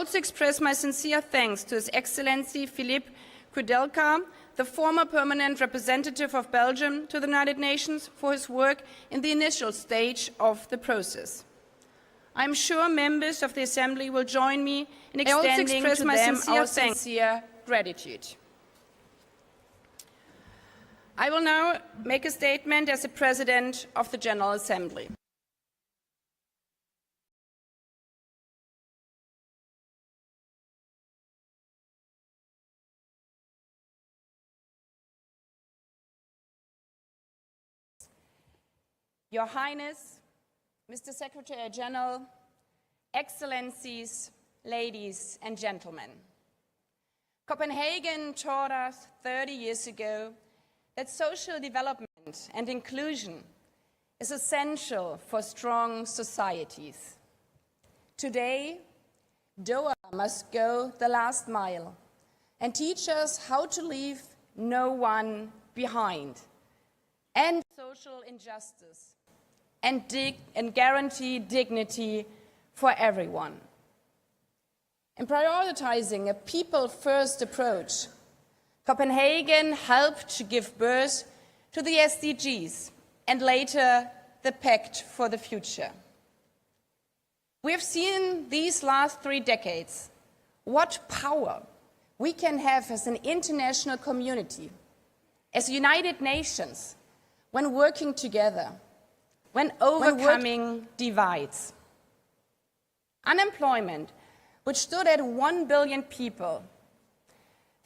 also express my sincere thanks to His Excellency Philippe Koudelka, the former permanent representative of Belgium to the United Nations, for his work in the initial stage of the process. I am sure members of the Assembly will join me in extending to them our sincere gratitude. I will now make a statement as the President of the General Assembly. Your Highness, Mr. Secretary General, Excellencies, ladies and gentlemen, Copenhagen taught us 30 years ago that social development and inclusion is essential for strong societies. Today, Doha must go the last mile and teach us how to leave no one behind, end social injustice, and guarantee dignity for everyone. In prioritizing a people-first approach, Copenhagen helped to give birth to the SDGs and later the Pact for the Future. We have seen these last 3 decades what power we can have as an international community, as United Nations, when working together, when overcoming divides. Unemployment, which stood at 1 billion people,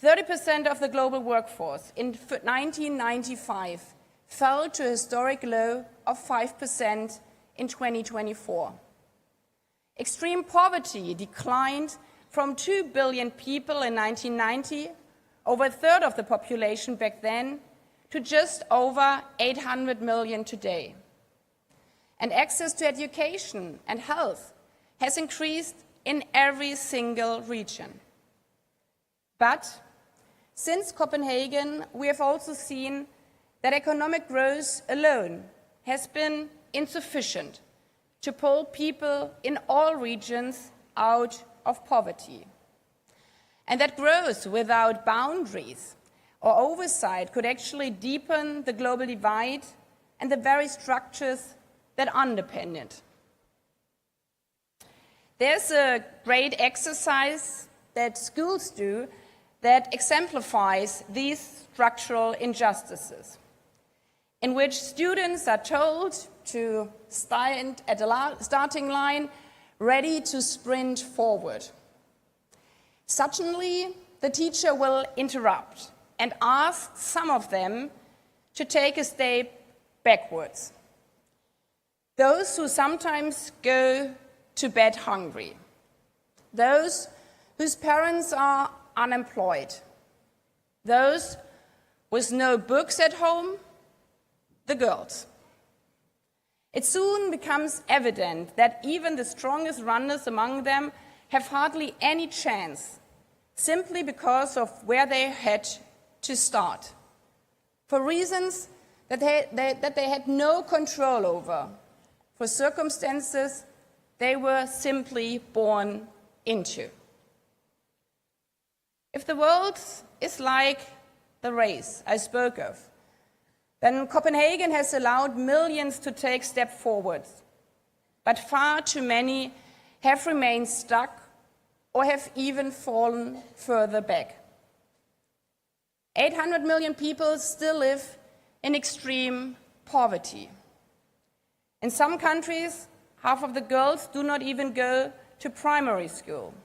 30% of the global workforce in 1995, fell to a historic low of 5% in 2024. Extreme poverty declined from 2 billion people in 1990, over a third of the population back then, to just over 800 million today. And access to education and health has increased in every single region. But since Copenhagen, we have also seen that economic growth alone has been insufficient to pull people in all regions out of poverty. And that growth without boundaries or oversight could actually deepen the global divide and the very structures that underpin it. There's a great exercise that schools do that exemplifies these structural injustices, in which students are told to stand at the starting line, ready to sprint forward. Suddenly, the teacher will interrupt and ask some of them to take a step backwards. Those who sometimes go to bed hungry, those whose parents are unemployed, those with no books at home, the girls. It soon becomes evident that even the strongest runners among them have hardly any chance, simply because of where they had to start, for reasons that they had no control over, for circumstances they were simply born into. If the world is like the race I spoke of, then Copenhagen has allowed millions to take steps forward, but far too many have remained stuck or have even fallen further back. 800 million people still live in extreme poverty. In some countries, half of the girls do not even go to primary school.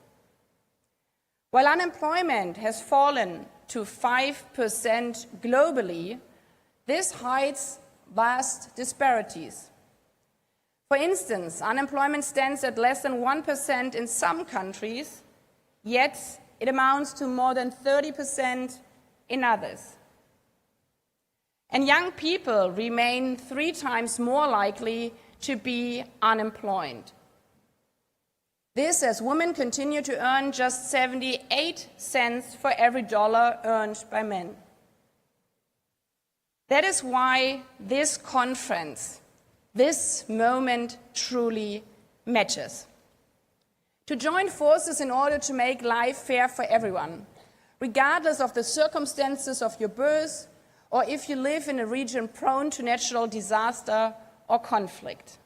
While unemployment has fallen to 5% globally, this hides vast disparities. For instance, unemployment stands at less than 1% in some countries, yet it amounts to more than 30% in others. And young people remain 3 times more likely to be unemployed. This as women continue to earn just 78 cents for every dollar earned by men. That is why this conference, this moment truly matters. to join forces in order to make life fair for everyone, regardless of the circumstances of your birth or if you live in a region prone to natural disaster or conflict.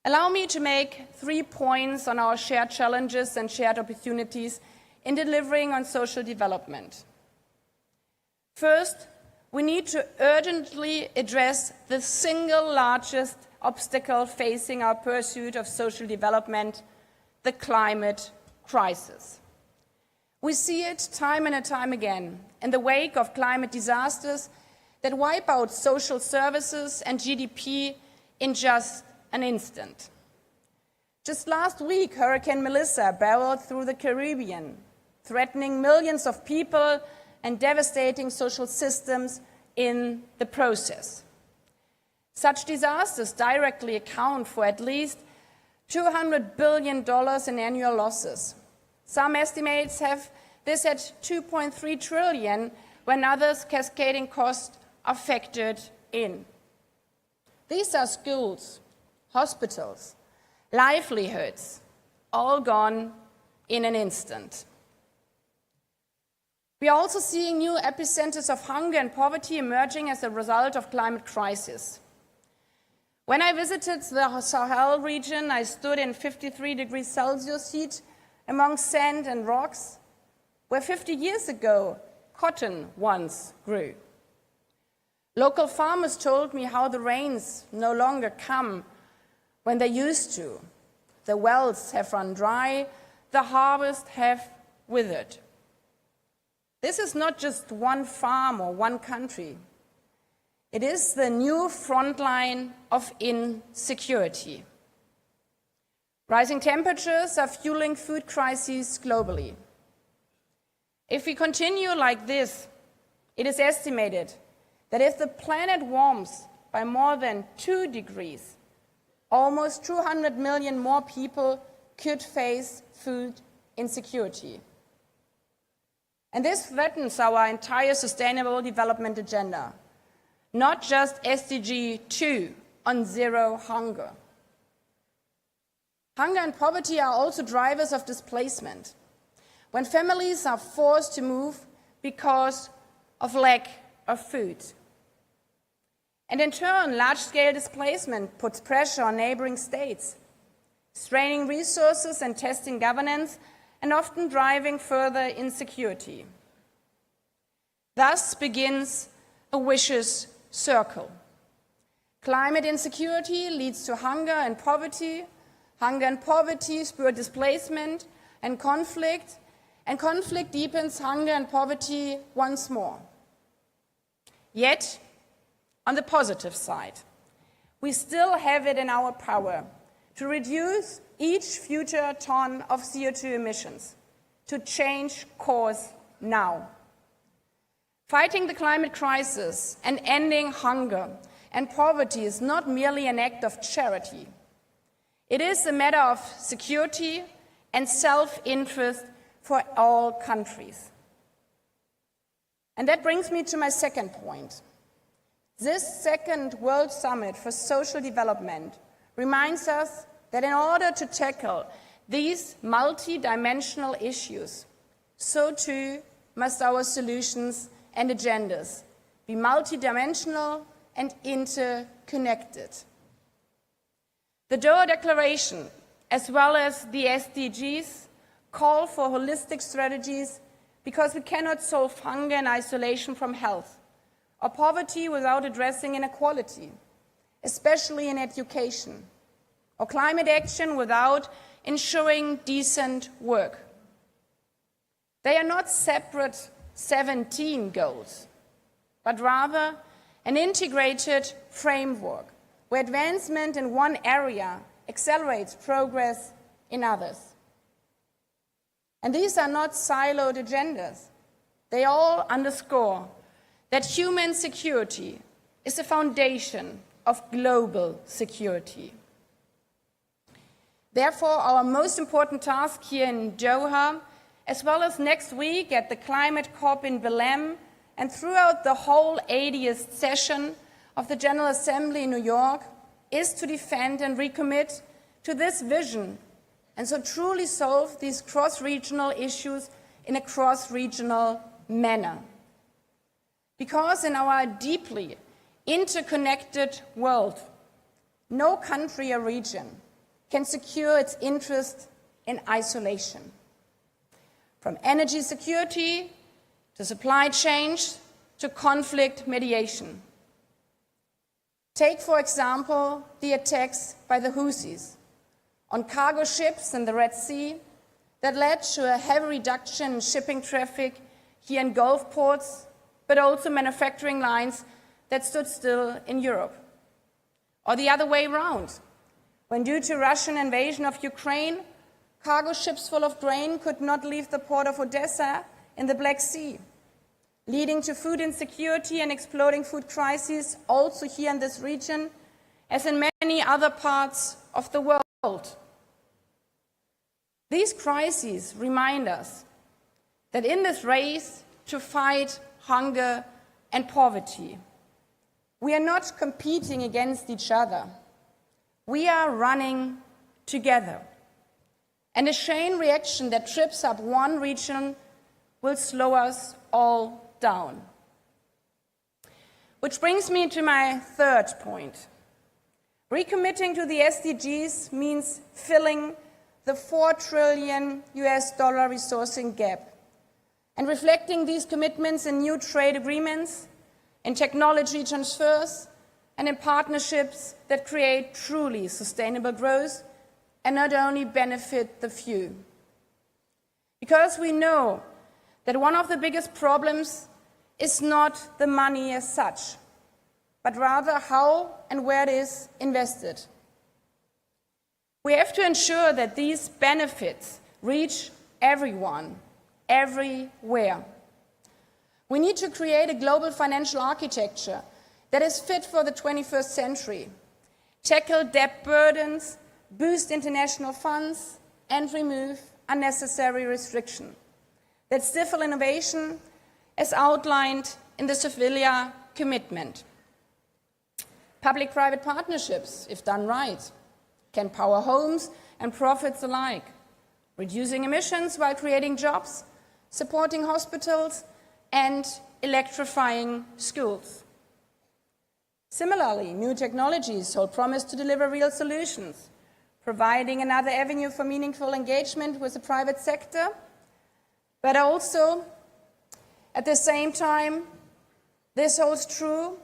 Allow me to make 3 points on our shared challenges and shared opportunities in delivering on social development. First, we need to urgently address the single largest obstacle facing our pursuit of social development, the climate crisis. We see it time and time again in the wake of climate disasters that wipe out social services and GDP in just an instant. Just last week, Hurricane Melissa barreled through the Caribbean, threatening millions of people and devastating social systems in the process. Such disasters directly account for at least $200 billion in annual losses. Some estimates have this at $2.3 trillion, when others cascading costs are factored in. These are schools, hospitals, livelihoods, all gone in an instant. We are also seeing new epicenters of hunger and poverty emerging as a result of climate crisis. When I visited the Sahel region, I stood in 53 degrees Celsius heat among sand and rocks, where 50 years ago, cotton once grew. Local farmers told me how the rains no longer come when they used to. The wells have run dry, the harvests have withered. This is not just one farm or one country. It is the new frontline of insecurity. Rising temperatures are fueling food crises globally. If we continue like this, it is estimated that if the planet warms by more than 2 degrees, almost 200 million more people could face food insecurity. And this threatens our entire Sustainable Development Agenda, not just SDG 2 on zero hunger. Hunger and poverty are also drivers of displacement, when families are forced to move because of lack of food. And in turn, large-scale displacement puts pressure on neighboring states, straining resources and testing governance, and often driving further insecurity. Thus begins a vicious circle. Climate insecurity leads to hunger and poverty spur displacement and conflict deepens hunger and poverty once more. Yet, on the positive side, we still have it in our power to reduce each future ton of CO2 emissions, to change course now. Fighting the climate crisis and ending hunger and poverty is not merely an act of charity. It is a matter of security and self-interest for all countries. And that brings me to my second point. This second World Summit for Social Development reminds us that in order to tackle these multi-dimensional issues, so too must our solutions and agendas be multi-dimensional and interconnected. The Doha Declaration, as well as the SDGs, call for holistic strategies because we cannot solve hunger in isolation from health, or poverty without addressing inequality, especially in education, or climate action without ensuring decent work. They are not separate 17 goals, but rather an integrated framework where advancement in one area accelerates progress in others. And these are not siloed agendas. They all underscore that human security is the foundation of global security. Therefore, our most important task here in Doha, as well as next week at the Climate COP in Belém and throughout the whole 80th session of the General Assembly in New York, is to defend and recommit to this vision and so truly solve these cross-regional issues in a cross-regional manner. Because in our deeply interconnected world, no country or region can secure its interest in isolation. From energy security to supply chains to conflict mediation. Take, for example, the attacks by the Houthis on cargo ships in the Red Sea that led to a heavy reduction in shipping traffic here in Gulf ports, but also manufacturing lines that stood still in Europe. Or the other way around, when due to Russian invasion of Ukraine, cargo ships full of grain could not leave the port of Odessa in the Black Sea, leading to food insecurity and exploding food crises also here in this region, as in many other parts of the world. These crises remind us that in this race to fight hunger and poverty, we are not competing against each other. We are running together. And a chain reaction that trips up one region will slow us all down. Which brings me to my third point. Recommitting to the SDGs means filling the $4 trillion resourcing gap and reflecting these commitments in new trade agreements, in technology transfers, and in partnerships that create truly sustainable growth and not only benefit the few. Because we know that one of the biggest problems is not the money as such, but rather how and where it is invested. We have to ensure that these benefits reach everyone, everywhere. We need to create a global financial architecture that is fit for the 21st century, tackle debt burdens, boost international funds, and remove unnecessary restriction that stifle innovation as outlined in the Sevilla commitment. Public-private partnerships, if done right, can power homes and profits alike, reducing emissions while creating jobs, supporting hospitals, and electrifying schools. Similarly, new technologies hold promise to deliver real solutions, providing another avenue for meaningful engagement with the private sector, but also, at the same time, this holds true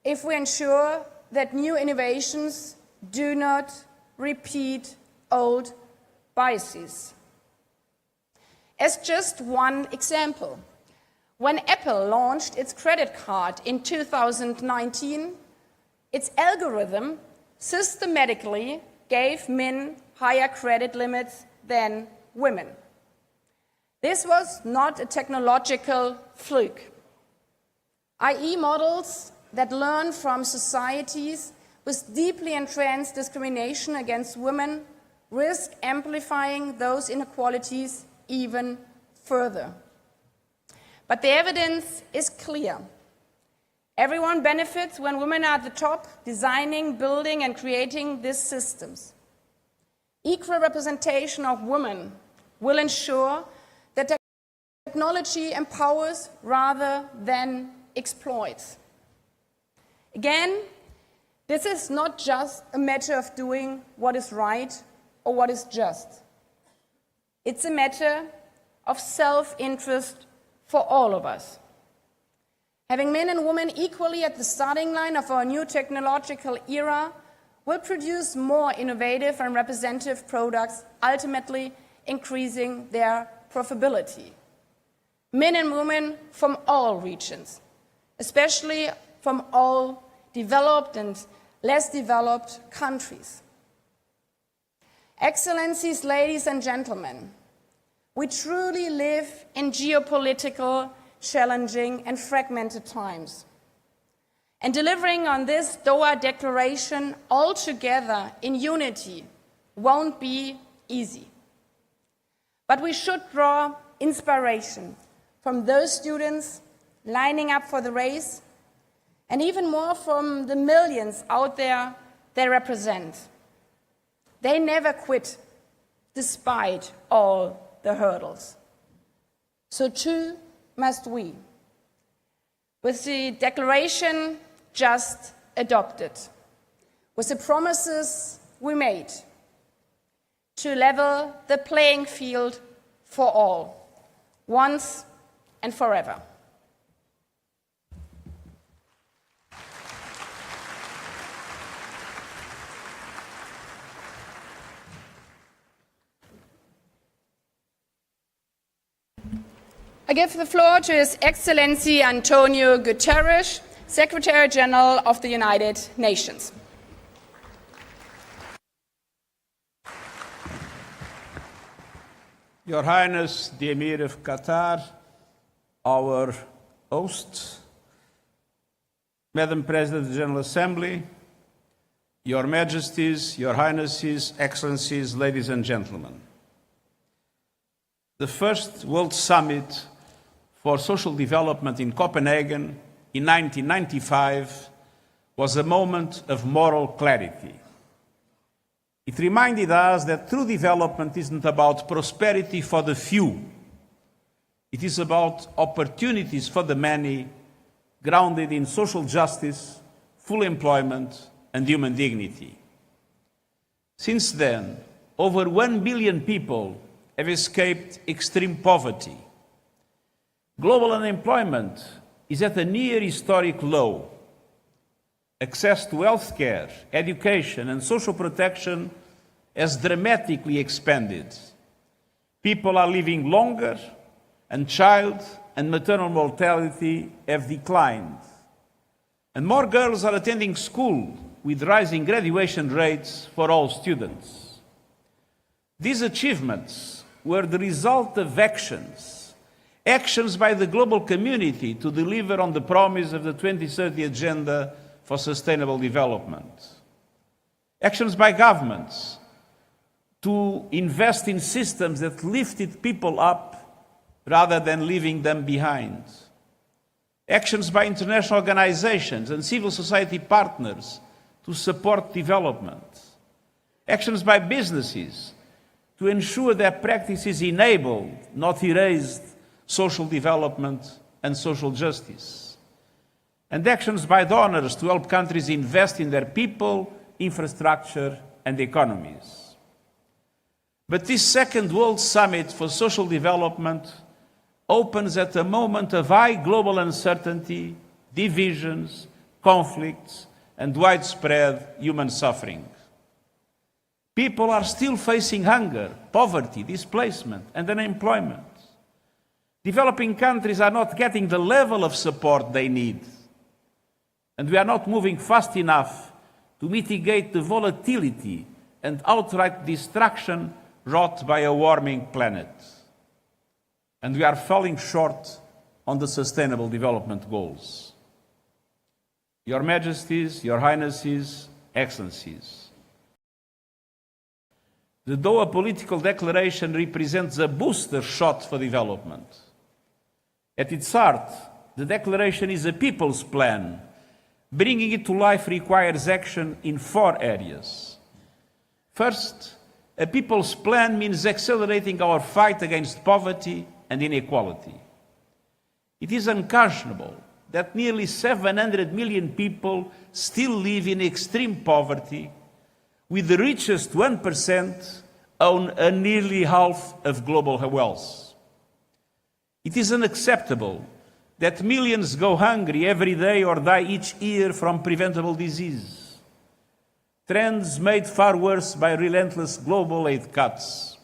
if we ensure that new innovations do not repeat old biases. As just one example, when Apple launched its credit card in 2019, its algorithm systematically gave men higher credit limits than women. This was not a technological fluke. i.e. models that learn from societies with deeply entrenched discrimination against women risk amplifying those inequalities even further. But the evidence is clear. Everyone benefits when women are at the top, designing, building, and creating these systems. Equal representation of women will ensure that technology empowers rather than exploits. Again, this is not just a matter of doing what is right or what is just. It's a matter of self-interest for all of us. Having men and women equally at the starting line of our new technological era will produce more innovative and representative products, ultimately increasing their profitability. Men and women from all regions, especially from all developed and less developed countries. Excellencies, ladies and gentlemen, we truly live in geopolitical, challenging and fragmented times. And delivering on this Doha Declaration all together in unity won't be easy. But we should draw inspiration from those students lining up for the race, and even more from the millions out there they represent. They never quit. despite all the hurdles. So too must we. With the declaration just adopted, with the promises we made to level the playing field for all, once and forever. I give the floor to His Excellency Antonio Guterres, Secretary General of the United Nations. Your Highness, the Emir of Qatar, our host, Madam President of the General Assembly, Your Majesties, Your Highnesses, Excellencies, ladies and gentlemen. The first World Summit for Social Development in Copenhagen in 1995 was a moment of moral clarity. It reminded us that true development isn't about prosperity for the few. It is about opportunities for the many, grounded in social justice, full employment, and human dignity. Since then, over 1 billion people have escaped extreme poverty. Global unemployment is at a near historic low. Access to health care, education, and social protection has dramatically expanded. People are living longer, and child and maternal mortality have declined. And more girls are attending school, with rising graduation rates for all students. These achievements were the result of actions by the global community to deliver on the promise of the 2030 Agenda for Sustainable Development. Actions by governments to invest in systems that lifted people up rather than leaving them behind. Actions by international organizations and civil society partners to support development. Actions by businesses to ensure that practices enabled, not erased, social development and social justice. And actions by donors to help countries invest in their people, infrastructure, and economies. But this second World Summit for Social Development opens at a moment of high global uncertainty, divisions, conflicts, and widespread human suffering. People are still facing hunger, poverty, displacement, and unemployment. Developing countries are not getting the level of support they need. And we are not moving fast enough to mitigate the volatility and outright destruction wrought by a warming planet. And we are falling short on the Sustainable Development Goals. Your Majesties, Your Highnesses, Excellencies, the Doha Political Declaration represents a booster shot for development. At its heart, the declaration is a people's plan. Bringing it to life requires action in 4 areas. First, a people's plan means accelerating our fight against poverty and inequality. It is unconscionable that nearly 700 million people still live in extreme poverty, with the richest 1% own nearly half of global wealth. It is unacceptable that millions go hungry every day or die each year from preventable disease. Trends made far worse by relentless global aid cuts.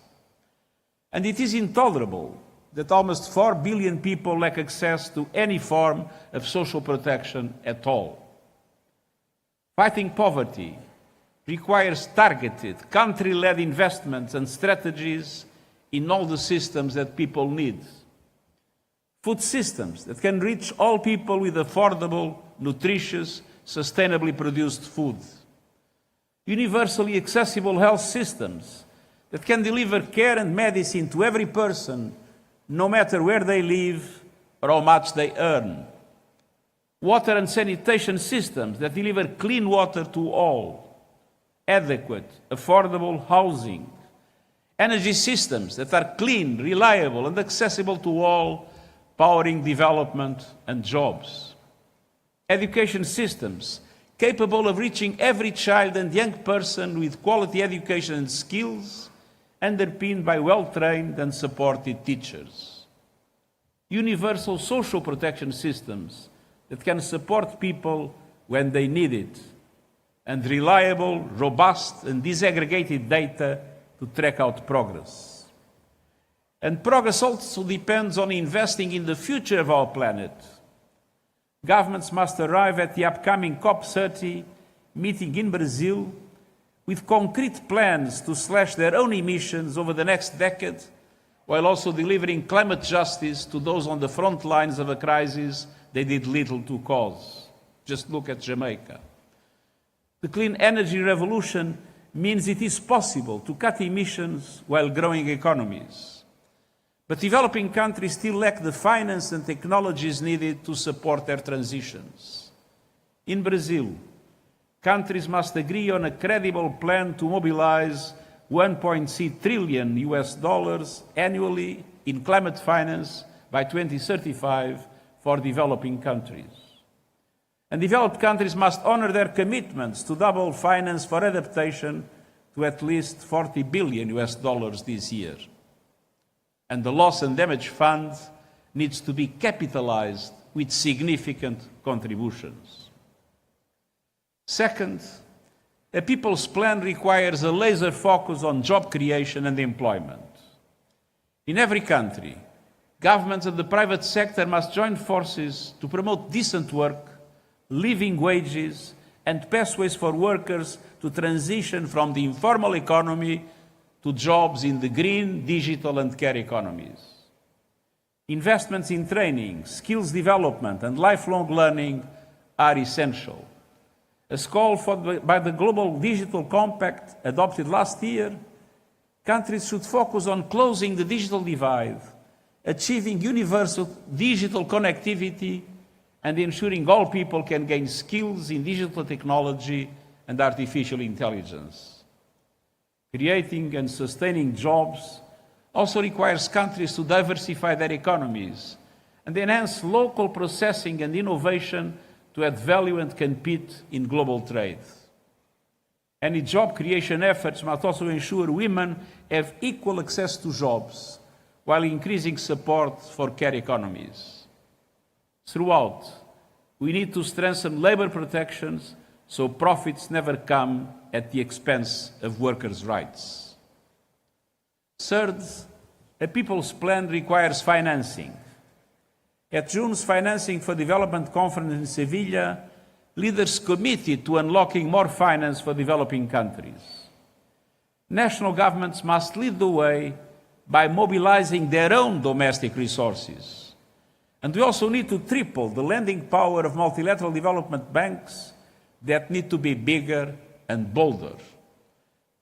And it is intolerable that almost 4 billion people lack access to any form of social protection at all. Fighting poverty requires targeted, country-led investments and strategies in all the systems that people need. Food systems that can reach all people with affordable, nutritious, sustainably produced food. Universally accessible health systems that can deliver care and medicine to every person, no matter where they live or how much they earn. Water and sanitation systems that deliver clean water to all. Adequate, affordable housing. Energy systems that are clean, reliable, and accessible to all, powering development and jobs. Education systems capable of reaching every child and young person with quality education and skills, underpinned by well-trained and supported teachers. Universal social protection systems that can support people when they need it, and reliable, robust, and disaggregated data to track out progress. And progress also depends on investing in the future of our planet. Governments must arrive at the upcoming COP30 meeting in Brazil with concrete plans to slash their own emissions over the next decade, while also delivering climate justice to those on the front lines of a crisis they did little to cause. Just look at Jamaica. The clean energy revolution means it is possible to cut emissions while growing economies. But developing countries still lack the finance and technologies needed to support their transitions. In Brazil, countries must agree on a credible plan to mobilize $1.6 trillion annually in climate finance by 2035 for developing countries. And developed countries must honor their commitments to double finance for adaptation to at least $40 billion this year. And the Loss and Damage Fund needs to be capitalized with significant contributions. Second, a people's plan requires a laser focus on job creation and employment. In every country, governments and the private sector must join forces to promote decent work, living wages, and pathways for workers to transition from the informal economy to jobs in the green, digital, and care economies. Investments in training, skills development, and lifelong learning are essential. As called for by the Global Digital Compact adopted last year, countries should focus on closing the digital divide, achieving universal digital connectivity, and ensuring all people can gain skills in digital technology and artificial intelligence. Creating and sustaining jobs also requires countries to diversify their economies and enhance local processing and innovation to add value and compete in global trade. Any job creation efforts must also ensure women have equal access to jobs while increasing support for care economies. Throughout, we need to strengthen labor protections so profits never come at the expense of workers' rights. Third, a people's plan requires financing. At June's Financing for Development Conference in Sevilla, leaders committed to unlocking more finance for developing countries. National governments must lead the way by mobilizing their own domestic resources. And we also need to triple the lending power of multilateral development banks that need to be bigger and bolder,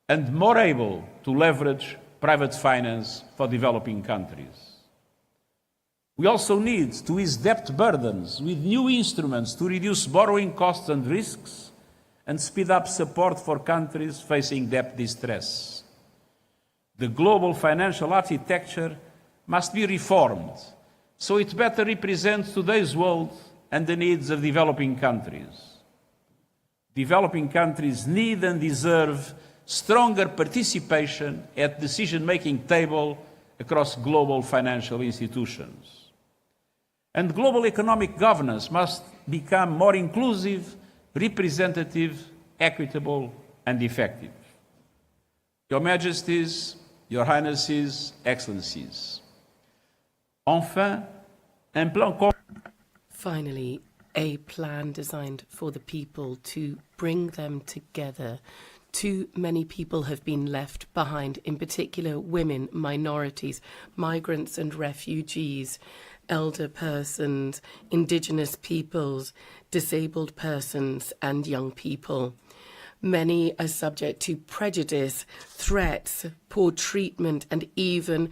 and more able to leverage private finance for developing countries. We also need to ease debt burdens with new instruments to reduce borrowing costs and risks and speed up support for countries facing debt distress. The global financial architecture must be reformed so it better represents today's world and the needs of developing countries. Developing countries need and deserve stronger participation at the decision-making table across global financial institutions. And global economic governance must become more inclusive, representative, equitable, and effective. Your Majesties, Your Highnesses, Excellencies. Enfin, un plan. Finally, a plan designed for the people to bring them together. Too many people have been left behind, in particular women, minorities, migrants and refugees, elder persons, indigenous peoples, disabled persons and young people. Many are subject to prejudice, threats, poor treatment, and even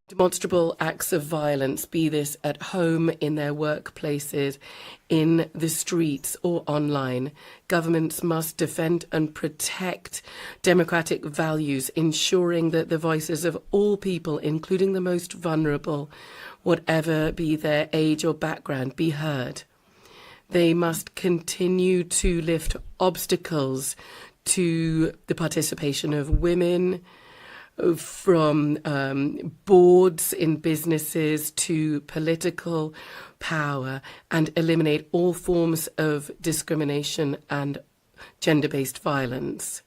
demonstrable acts of violence, be this at home, in their workplaces, in the streets, or online. Governments must defend and protect democratic values, ensuring that the voices of all people, including the most vulnerable, whatever be their age or background, be heard. They must continue to lift obstacles to the participation of women, from boards in businesses to political power, and eliminate all forms of discrimination and gender-based violence.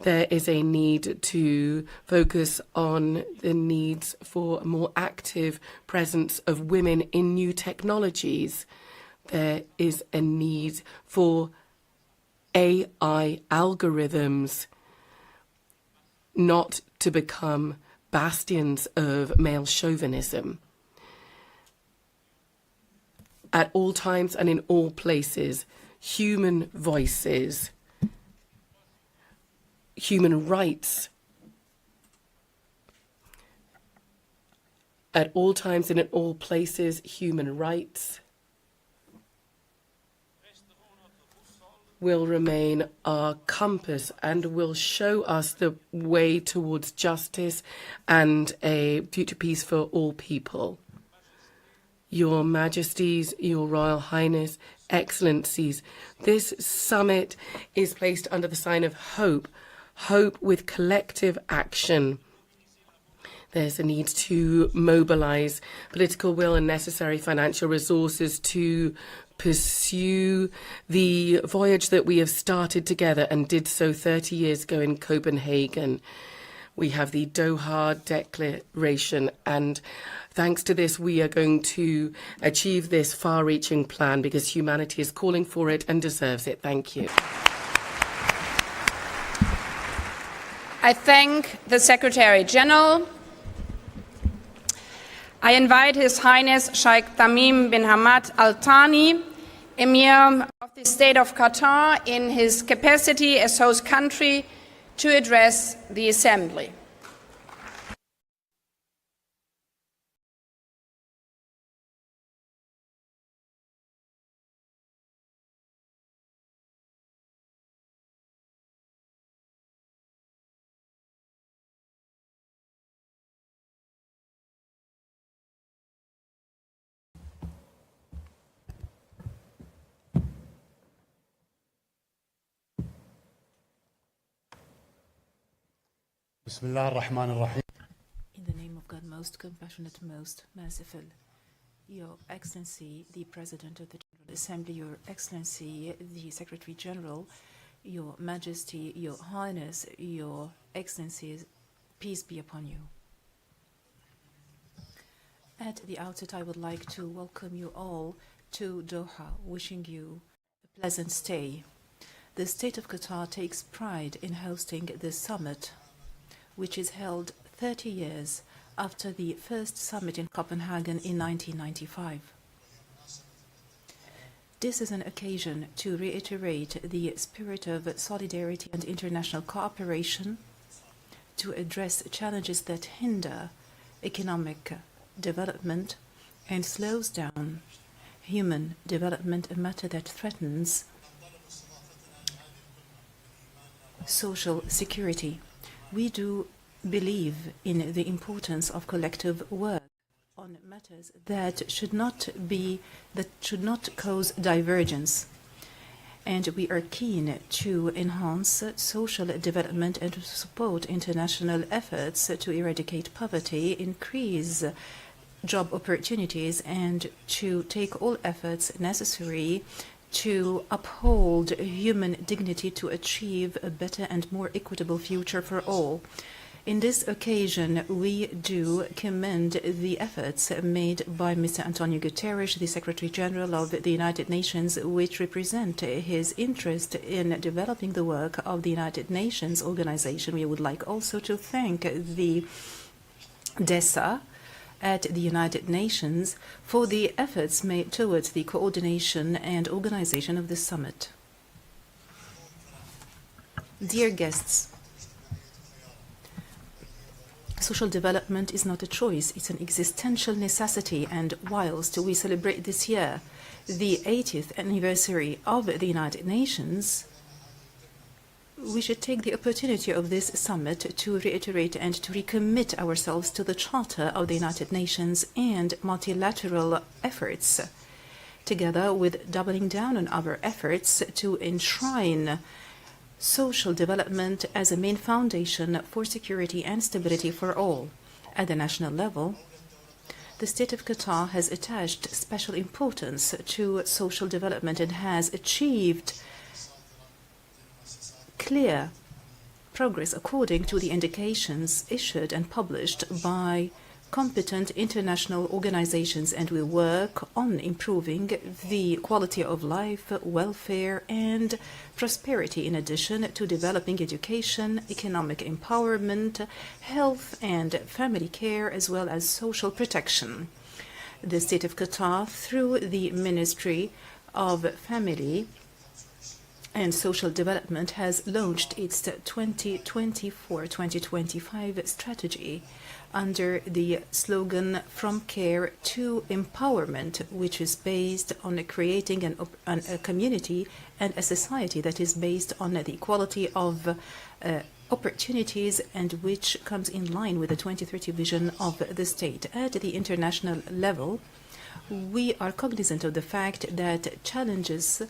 There is a need to focus on the needs for a more active presence of women in new technologies. There is a need for AI algorithms not to become bastions of male chauvinism. At all times and in all places, human voices, human rights, at all times and in all places, human rights will remain our compass and will show us the way towards justice and a future peace for all people. Your Majesties, Your Royal Highness, Excellencies, this summit is placed under the sign of hope, hope with collective action. There's a need to mobilize political will and necessary financial resources to pursue the voyage that we have started together and did so 30 years ago in Copenhagen. We have the Doha Declaration, and thanks to this, we are going to achieve this far-reaching plan because humanity is calling for it and deserves it. Thank you. I thank the Secretary General. I invite His Highness Sheikh Tamim bin Hamad Al Thani, Emir of the State of Qatar, in his capacity as host country, to address the Assembly. Bismillah ar-Rahman ar-Rahim. In the name of God, most compassionate, most merciful. Your Excellency, the President of the General Assembly, Your Excellency, the Secretary General, Your Majesty, Your Highness, Your Excellencies, peace be upon you. At the outset, I would like to welcome you all to Doha, wishing you a pleasant stay. The State of Qatar takes pride in hosting this summit, which is held 30 years after the first summit in Copenhagen in 1995. This is an occasion to reiterate the spirit of solidarity and international cooperation, to address challenges that hinder economic development and slows down human development, a matter that threatens social security. We do believe in the importance of collective work on matters that should not cause divergence, and we are keen to enhance social development and to support international efforts to eradicate poverty, increase job opportunities, and to take all efforts necessary to uphold human dignity to achieve a better and more equitable future for all. In this occasion, we do commend the efforts made by Mr. Antonio Guterres, the Secretary General of the United Nations, which represent his interest in developing the work of the United Nations organization. We would like also to thank the DESA at the United Nations for the efforts made towards the coordination and organization of this summit. Dear guests, social development is not a choice, it's an existential necessity, and whilst we celebrate this year the 80th anniversary of the United Nations, we should take the opportunity of this summit to reiterate and to recommit ourselves to the Charter of the United Nations and multilateral efforts, together with doubling down on our efforts to enshrine social development as a main foundation for security and stability for all. At the national level, the State of Qatar has attached special importance to social development and has achieved clear progress according to the indications issued and published by competent international organizations, and we work on improving the quality of life, welfare, and prosperity, in addition to developing education, economic empowerment, health and family care, as well as social protection. The State of Qatar, through the Ministry of Family and Social Development, has launched its 2024-2025 strategy under the slogan "From Care to Empowerment," which is based on creating a community and a society that is based on the equality of opportunities, and which comes in line with the 2030 vision of the state. At the international level, we are cognizant of the fact that challenges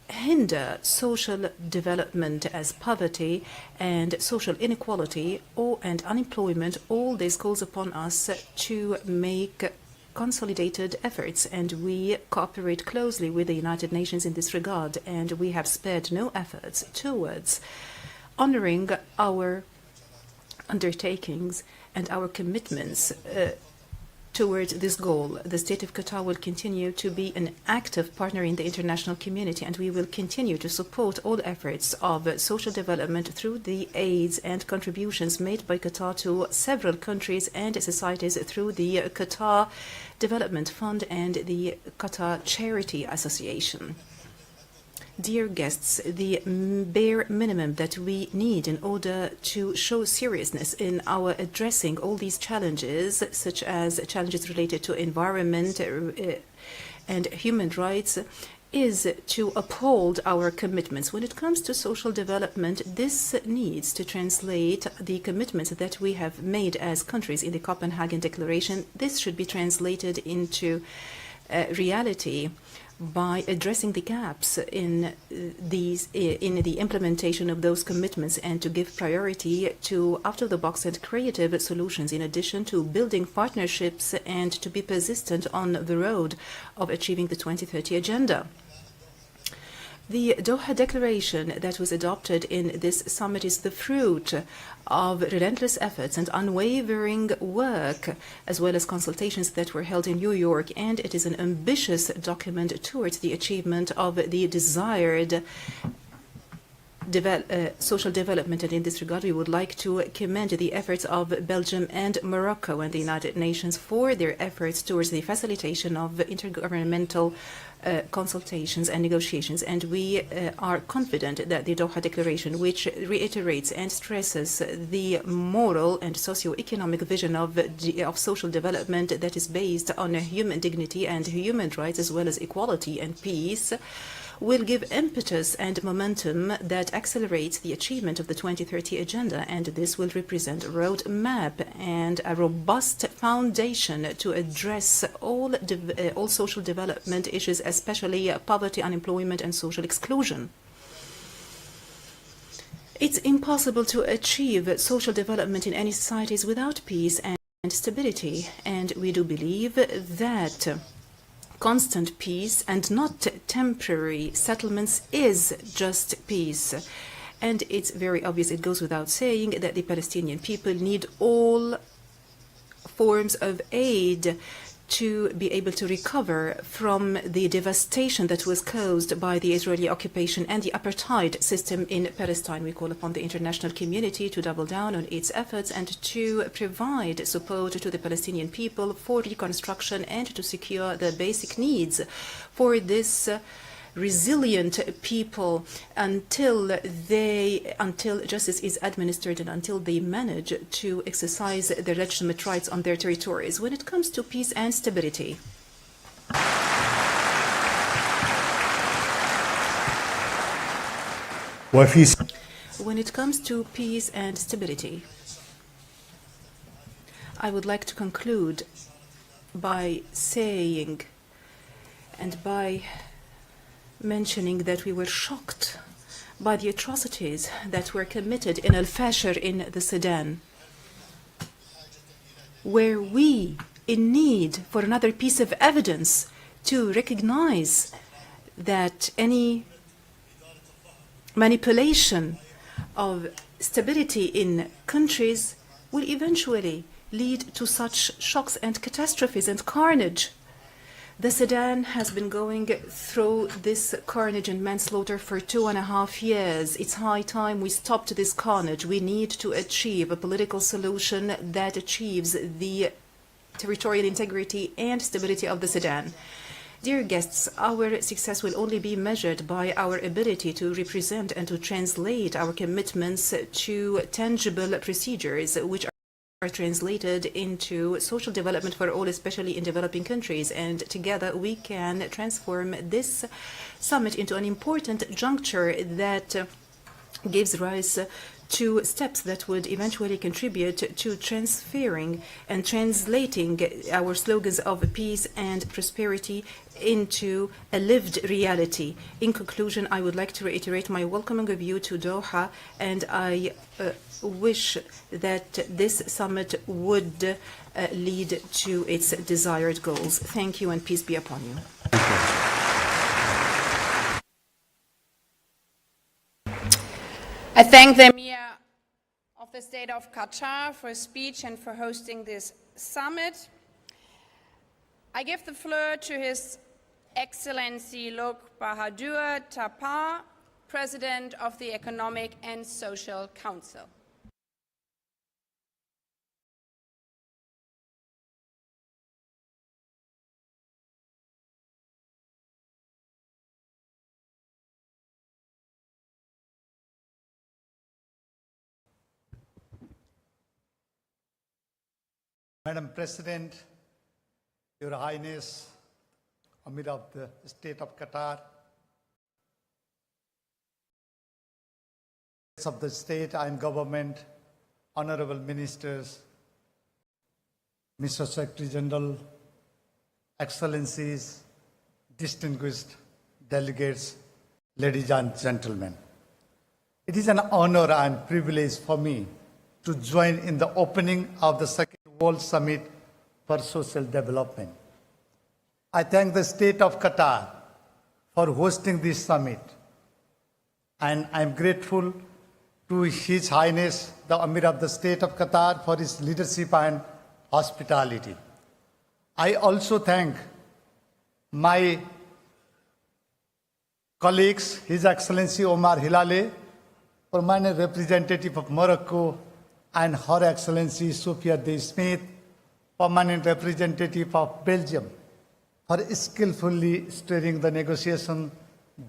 hinder social development, as poverty and social inequality and unemployment. All this calls upon us to make consolidated efforts, and we cooperate closely with the United Nations in this regard, and we have spared no efforts towards honoring our undertakings and our commitments towards this goal. The State of Qatar will continue to be an active partner in the international community, and we will continue to support all efforts of social development through the aids and contributions made by Qatar to several countries and societies through the Qatar Development Fund and the Qatar Charity Association. Dear guests, the bare minimum that we need in order to show seriousness in our addressing all these challenges, such as challenges related to environment and human rights, is to uphold our commitments. When it comes to social development, this needs to translate the commitments that we have made as countries in the Copenhagen Declaration. This should be translated into reality by addressing the gaps in the implementation of those commitments, and to give priority to out-of-the-box and creative solutions, in addition to building partnerships and to be persistent on the road of achieving the 2030 Agenda. The Doha Declaration that was adopted in this summit is the fruit of relentless efforts and unwavering work, as well as consultations that were held in New York, and it is an ambitious document towards the achievement of the desired social development. And in this regard, we would like to commend the efforts of Belgium and Morocco and the United Nations for their efforts towards the facilitation of intergovernmental consultations and negotiations. And we are confident that the Doha Declaration, which reiterates and stresses the moral and socio-economic vision of social development that is based on human dignity and human rights, as well as equality and peace, will give impetus and momentum that accelerates the achievement of the 2030 Agenda, and this will represent a roadmap and a robust foundation to address all social development issues, especially poverty, unemployment, and social exclusion. It's impossible to achieve social development in any societies without peace and stability, and we do believe that constant peace and not temporary settlements is just peace. And it's very obvious, it goes without saying, that the Palestinian people need all forms of aid to be able to recover from the devastation that was caused by the Israeli occupation and the apartheid system in Palestine. We call upon the international community to double down on its efforts and to provide support to the Palestinian people for reconstruction and to secure the basic needs for this resilient people until justice is administered and until they manage to exercise their legitimate rights on their territories. When it comes to peace and stability, when it comes to peace and stability, I would like to conclude by saying and by mentioning that we were shocked by the atrocities that were committed in Al-Fashir in the Sudan, where we, in need for another piece of evidence to recognize that any manipulation of stability in countries will eventually lead to such shocks and catastrophes and carnage. The Sudan has been going through this carnage and manslaughter for 2.5 years. It's high time we stopped this carnage. We need to achieve a political solution that achieves the territorial integrity and stability of the Sudan. Dear guests, our success will only be measured by our ability to represent and to translate our commitments to tangible procedures which are translated into social development for all, especially in developing countries. And together we can transform this summit into an important juncture that gives rise to steps that would eventually contribute to transferring and translating our slogans of peace and prosperity into a lived reality. In conclusion, I would like to reiterate my welcoming of you to Doha, and I wish that this summit would lead to its desired goals. Thank you, and peace be upon you. I thank the Emir of the State of Qatar for his speech and for hosting this summit. I give the floor to His Excellency Lok Bahadur Tapar, President of the Economic and Social Council. Madam President, Your Highness, Amir of the State of Qatar, of the state and government, honorable ministers, Mr. Secretary General, Excellencies, distinguished delegates, ladies and gentlemen. It is an honor and privilege for me to join in the opening of the Second World Summit for Social Development. I thank the State of Qatar for hosting this summit, and I am grateful to His Highness, the Amir of the State of Qatar, for his leadership and hospitality. I also thank my colleagues, His Excellency Omar Hilale, permanent representative of Morocco, and Her Excellency Sophia De Smith, permanent representative of Belgium, for skillfully steering the negotiation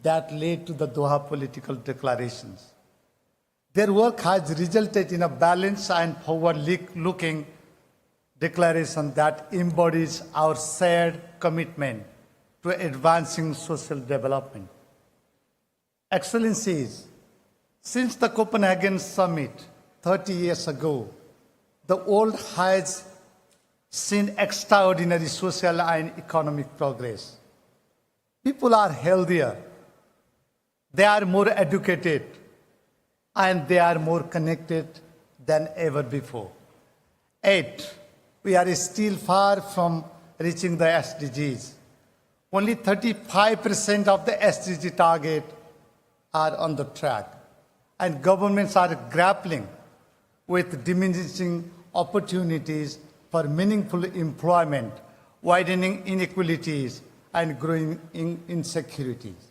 that led to the Doha political declarations. Their work has resulted in a balanced and forward-looking declaration that embodies our shared commitment to advancing social development. Excellencies, since the Copenhagen Summit 30 years ago, the world has seen extraordinary social and economic progress. People are healthier, they are more educated, and they are more connected than ever before. Yet, we are still far from reaching the SDGs. Only 35% of the SDG target are on the track, and governments are grappling with diminishing opportunities for meaningful employment, widening inequalities, and growing insecurities.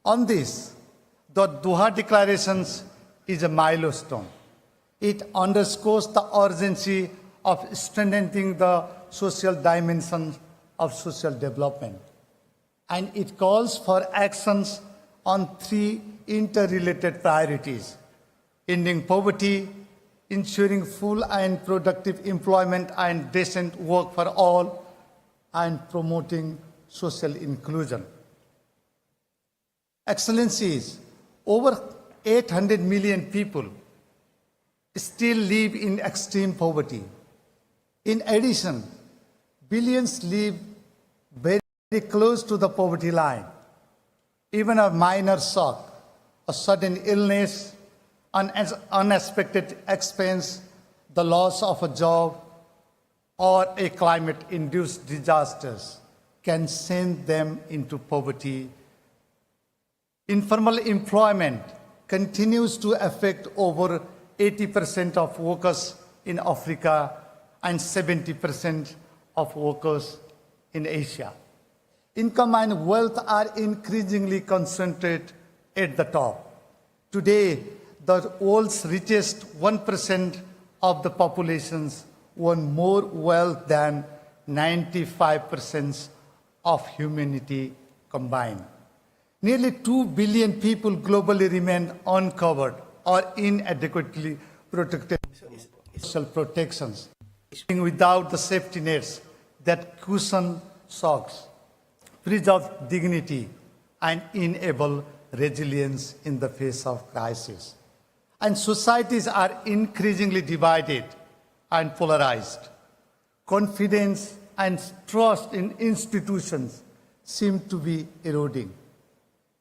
On this, the Doha Declarations is a milestone. It underscores the urgency of strengthening the social dimension of social development. and it calls for actions on 3 interrelated priorities: ending poverty, ensuring full and productive employment and decent work for all, and promoting social inclusion. Excellencies, over 800 million people still live in extreme poverty. In addition, billions live very close to the poverty line. Even a minor shock, a sudden illness, an unexpected expense, the loss of a job, or a climate-induced disasters can send them into poverty. Informal employment continues to affect over 80% of workers in Africa and 70% of workers in Asia. Income and wealth are increasingly concentrated at the top. Today, the world's richest 1% of the populations own more wealth than 95% of humanity combined. Nearly 2 billion people globally remain uncovered or inadequately protected social protections, without the safety nets that cushion shocks, preserve dignity, and enable resilience in the face of crisis. And societies are increasingly divided and polarized. Confidence and trust in institutions seem to be eroding.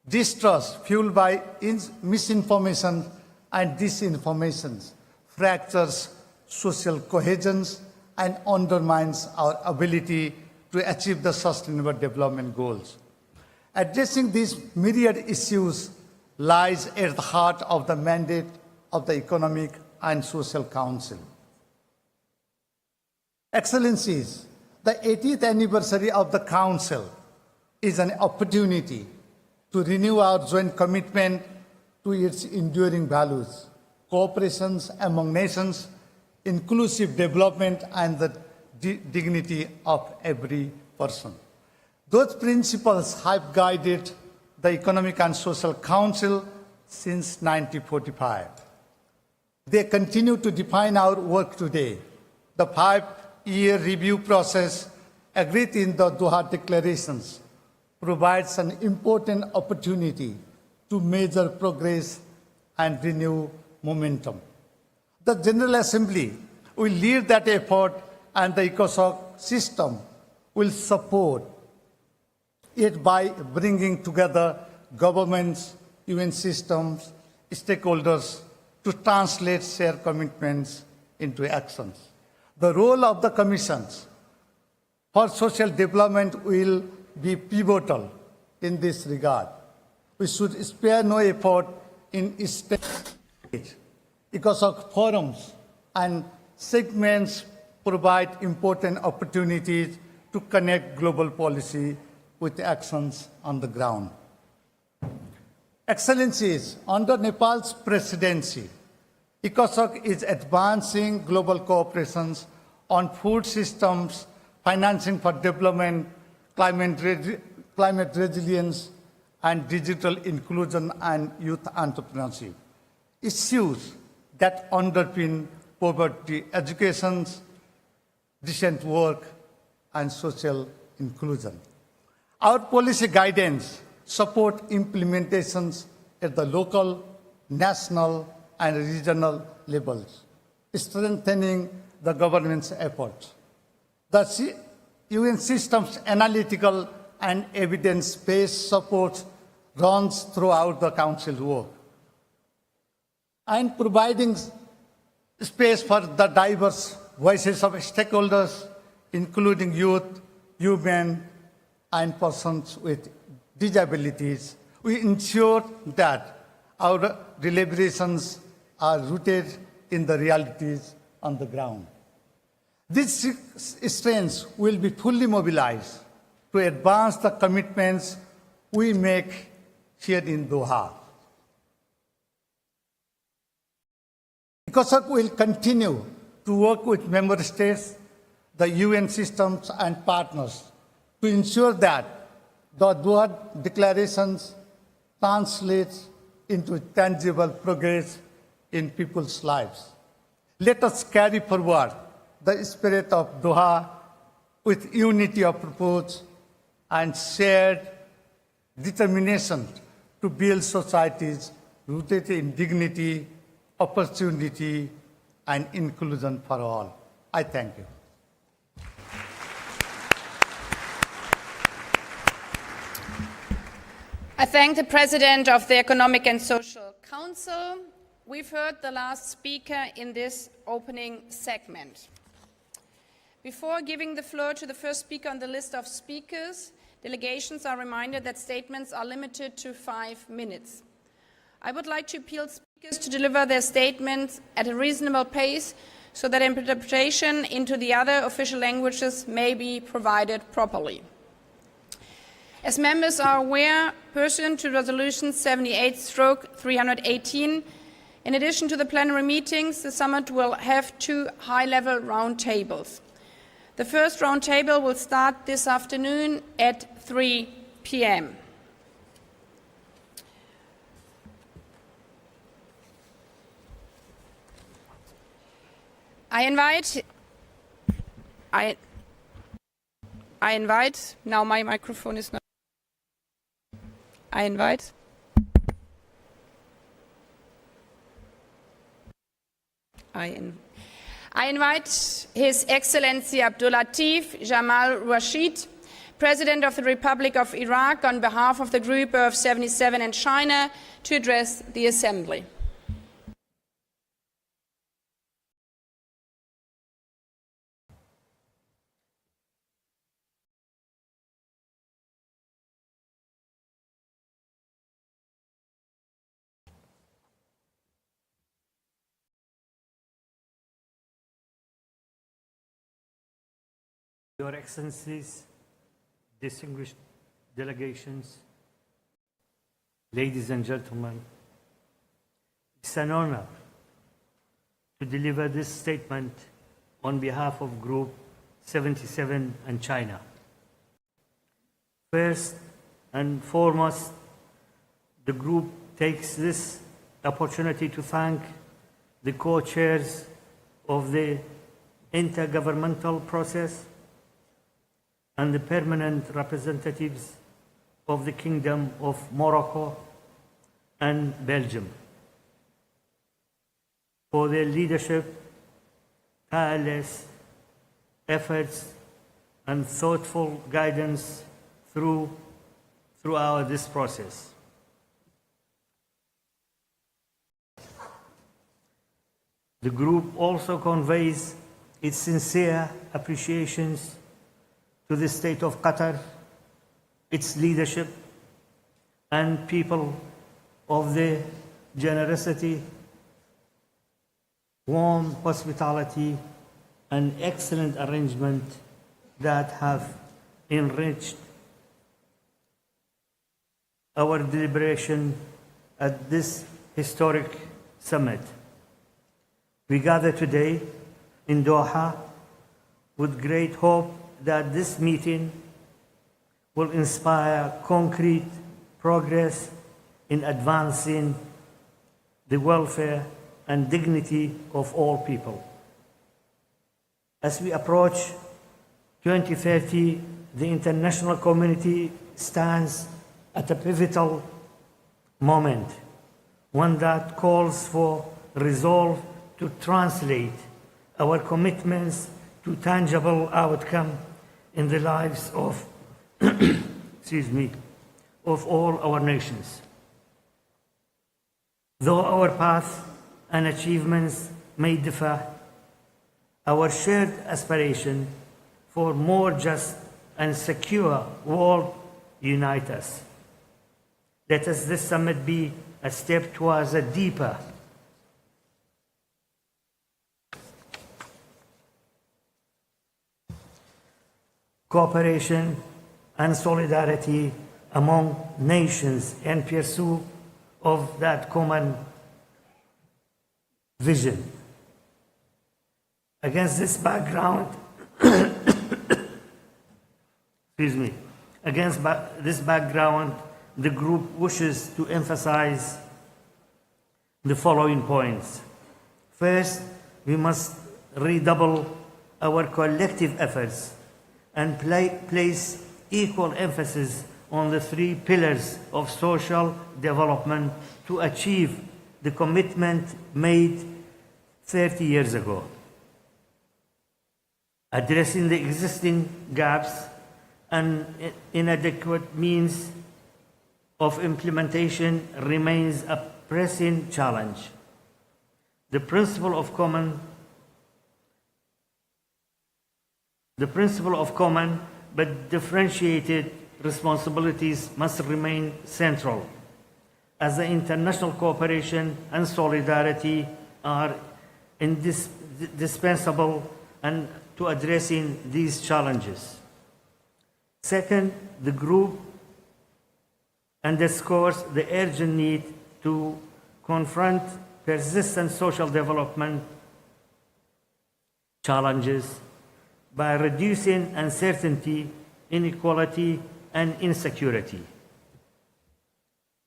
Distrust fueled by misinformation and disinformation fractures social cohesion and undermines our ability to achieve the Sustainable Development Goals. Addressing these myriad issues lies at the heart of the mandate of the Economic and Social Council. Excellencies, the 80th anniversary of the Council is an opportunity to renew our joint commitment to its enduring values: cooperation among nations, inclusive development, and the dignity of every person. Those principles have guided the Economic and Social Council since 1945. They continue to define our work today. The 5-year review process agreed in the Doha Declarations provides an important opportunity to measure progress and renew momentum. The General Assembly will lead that effort, and the ECOSOC system will support it by bringing together governments, UN systems, stakeholders to translate shared commitments into actions. The role of the commissions for social development will be pivotal in this regard. We should spare no effort in establishing ECOSOC forums and segments provide important opportunities to connect global policy with actions on the ground. Excellencies, under Nepal's presidency, ECOSOC is advancing global cooperations on food systems, financing for development, climate resilience, and digital inclusion and youth entrepreneurship. Issues that underpin poverty, education, decent work, and social inclusion. Our policy guidance support implementations at the local, national, and regional levels, strengthening the government's efforts. The UN system's analytical and evidence-based support runs throughout the Council's work, and providing space for the diverse voices of stakeholders, including youth, women, and persons with disabilities. We ensure that our deliberations are rooted in the realities on the ground. These strengths will be fully mobilized to advance the commitments we make here in Doha. ECOSOC will continue to work with member states, the UN systems, and partners to ensure that The Doha declarations translates into tangible progress in people's lives. Let us carry forward the spirit of Doha with unity of purpose and shared determination to build societies rooted in dignity, opportunity, and inclusion for all. I thank you. I thank the President of the Economic and Social Council. We've heard the last speaker in this opening segment. Before giving the floor to the first speaker on the list of speakers, delegations are reminded that statements are limited to 5 minutes. I would like to appeal speakers to deliver their statements at a reasonable pace so that interpretation into the other official languages may be provided properly. As members are aware, pursuant to Resolution 78/318, in addition to the plenary meetings, the summit will have 2 high-level roundtables. The first roundtable will start this afternoon at 3 p.m. I invite, now my microphone is not, I invite His Excellency Abdul Latif Jamal Rashid, President of the Republic of Iraq, on behalf of the Group of 77 and China, to address the Assembly. Your Excellencies, distinguished delegations, ladies and gentlemen, it's an honor to deliver this statement on behalf of Group 77 and China. First and foremost, the group takes this opportunity to thank the co-chairs of the intergovernmental process and the permanent representatives of the Kingdom of Morocco and Belgium for their leadership, tireless efforts, and thoughtful guidance throughout this process. The group also conveys its sincere appreciations to the State of Qatar, its leadership, and people of the generosity, warm hospitality, and excellent arrangement that have enriched our deliberation at this historic summit. We gather today in Doha with great hope that this meeting will inspire concrete progress in advancing the welfare and dignity of all people. As we approach 2030, the international community stands at a pivotal moment, one that calls for resolve to translate our commitments to tangible outcome in the lives of, of all our nations. Though our path and achievements may differ, our shared aspiration for more just and secure world unite us. Let us this summit be a step towards a deeper cooperation and solidarity among nations in pursuit of that common vision. Against this background, Against this background, the group wishes to emphasize the following points. First, we must redouble our collective efforts and place equal emphasis on the three pillars of social development to achieve the commitment made 30 years ago. Addressing the existing gaps and inadequate means of implementation remains a pressing challenge. The principle of common but differentiated responsibilities must remain central, as the international cooperation and solidarity are indispensable and to addressing these challenges. Second, the group underscores the urgent need to confront persistent social development challenges by reducing uncertainty, inequality, and insecurity,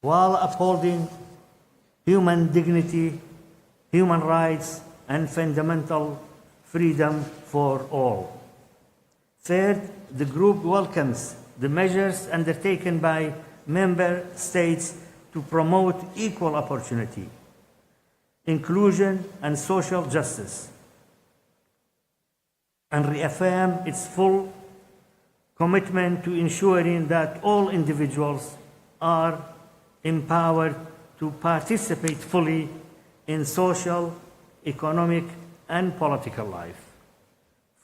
while upholding human dignity, human rights, and fundamental freedom for all. Third, the group welcomes the measures undertaken by member states to promote equal opportunity, inclusion, and social justice, and reaffirm its full commitment to ensuring that all individuals are empowered to participate fully in social, economic, and political life.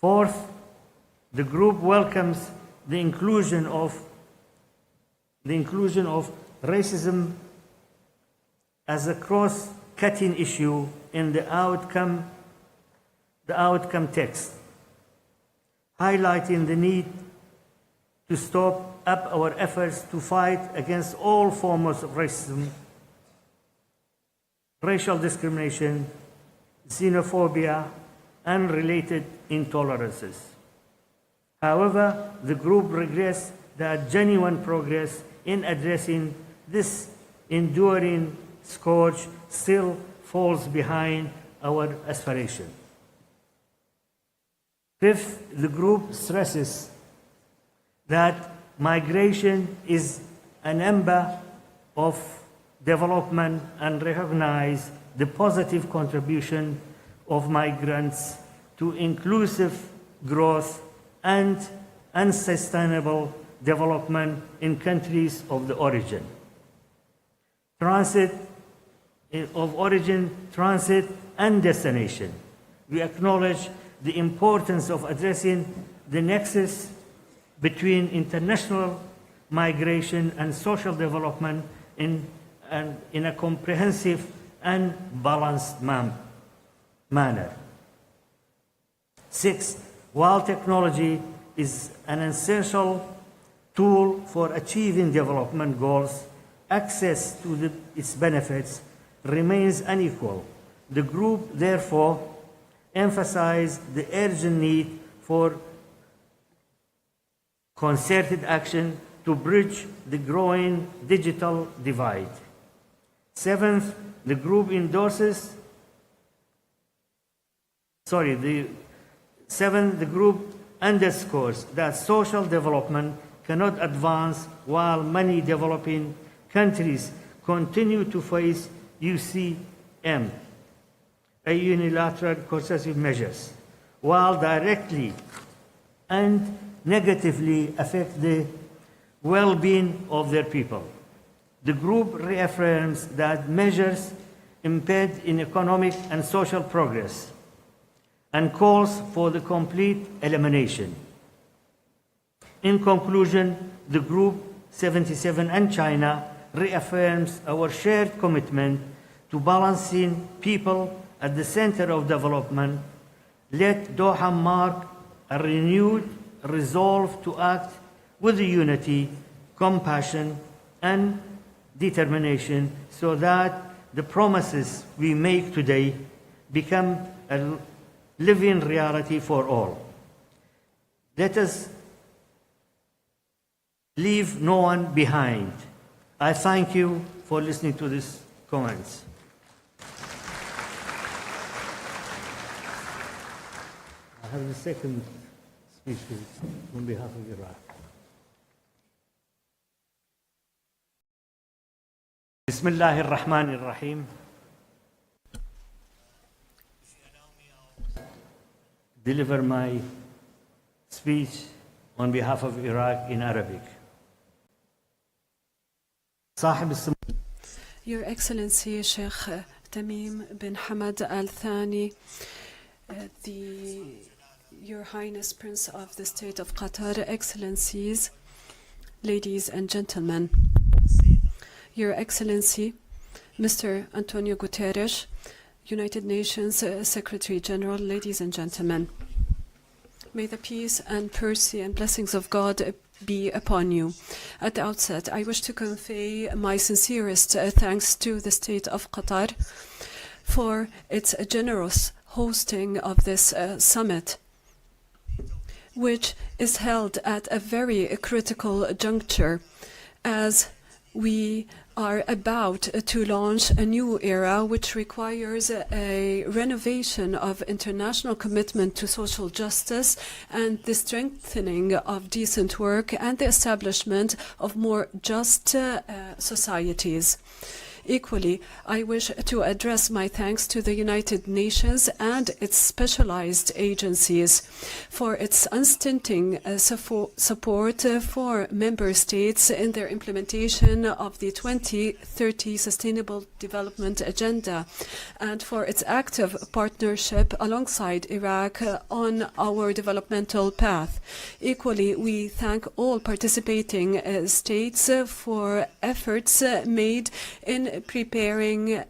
Fourth, the group welcomes the inclusion of racism as a cross-cutting issue in the outcome text, highlighting the need to stop up our efforts to fight against all forms of racism, racial discrimination, xenophobia, and related intolerances. However, the group regrets that genuine progress in addressing this enduring scourge still falls behind our aspiration. Fifth, the group stresses that migration is an ember of development and recognize the positive contribution of migrants to inclusive growth and sustainable development in countries of the origin. Transit and destination. We acknowledge the importance of addressing the nexus between international migration and social development in a comprehensive and balanced manner. Six, while technology is an essential tool for achieving development goals, access to its benefits remains unequal. The group, therefore, emphasized the urgent need for concerted action to bridge the growing digital divide. Seventh, the group underscores that social development cannot advance while many developing countries continue to face UCM, unilateral coercive measures, while directly and negatively affect the well-being of their people. The group reaffirms that measures impede in economic and social progress and calls for the complete elimination. In conclusion, the Group 77 and China reaffirms our shared commitment to balancing people at the center of development. Let Doha mark a renewed resolve to act with unity, compassion, and determination so that the promises we make today become a living reality for all. Let us leave no one behind. I thank you for listening to these comments. I have the second speech on behalf of Iraq. Bismillah ar-Rahman ar-Rahim. Deliver my speech on behalf of Iraq in Arabic. Your Excellency Sheikh Tamim bin Hamad Al Thani, Your Highness Prince of the State of Qatar, Excellencies, ladies and gentlemen, Your Excellency, Mr. Antonio Guterres, United Nations Secretary General, ladies and gentlemen, may the peace and mercy and blessings of God be upon you. At the outset, I wish to convey my sincerest thanks to the State of Qatar for its generous hosting of this summit, which is held at a very critical juncture as we are about to launch a new era which requires a renovation of international commitment to social justice and the strengthening of decent work and the establishment of more just societies. Equally, I wish to address my thanks to the United Nations and its specialized agencies for its unstinting support for member states in their implementation of the 2030 Sustainable Development Agenda and for its active partnership alongside Iraq on our developmental path. Equally, we thank all participating states for efforts made in preparing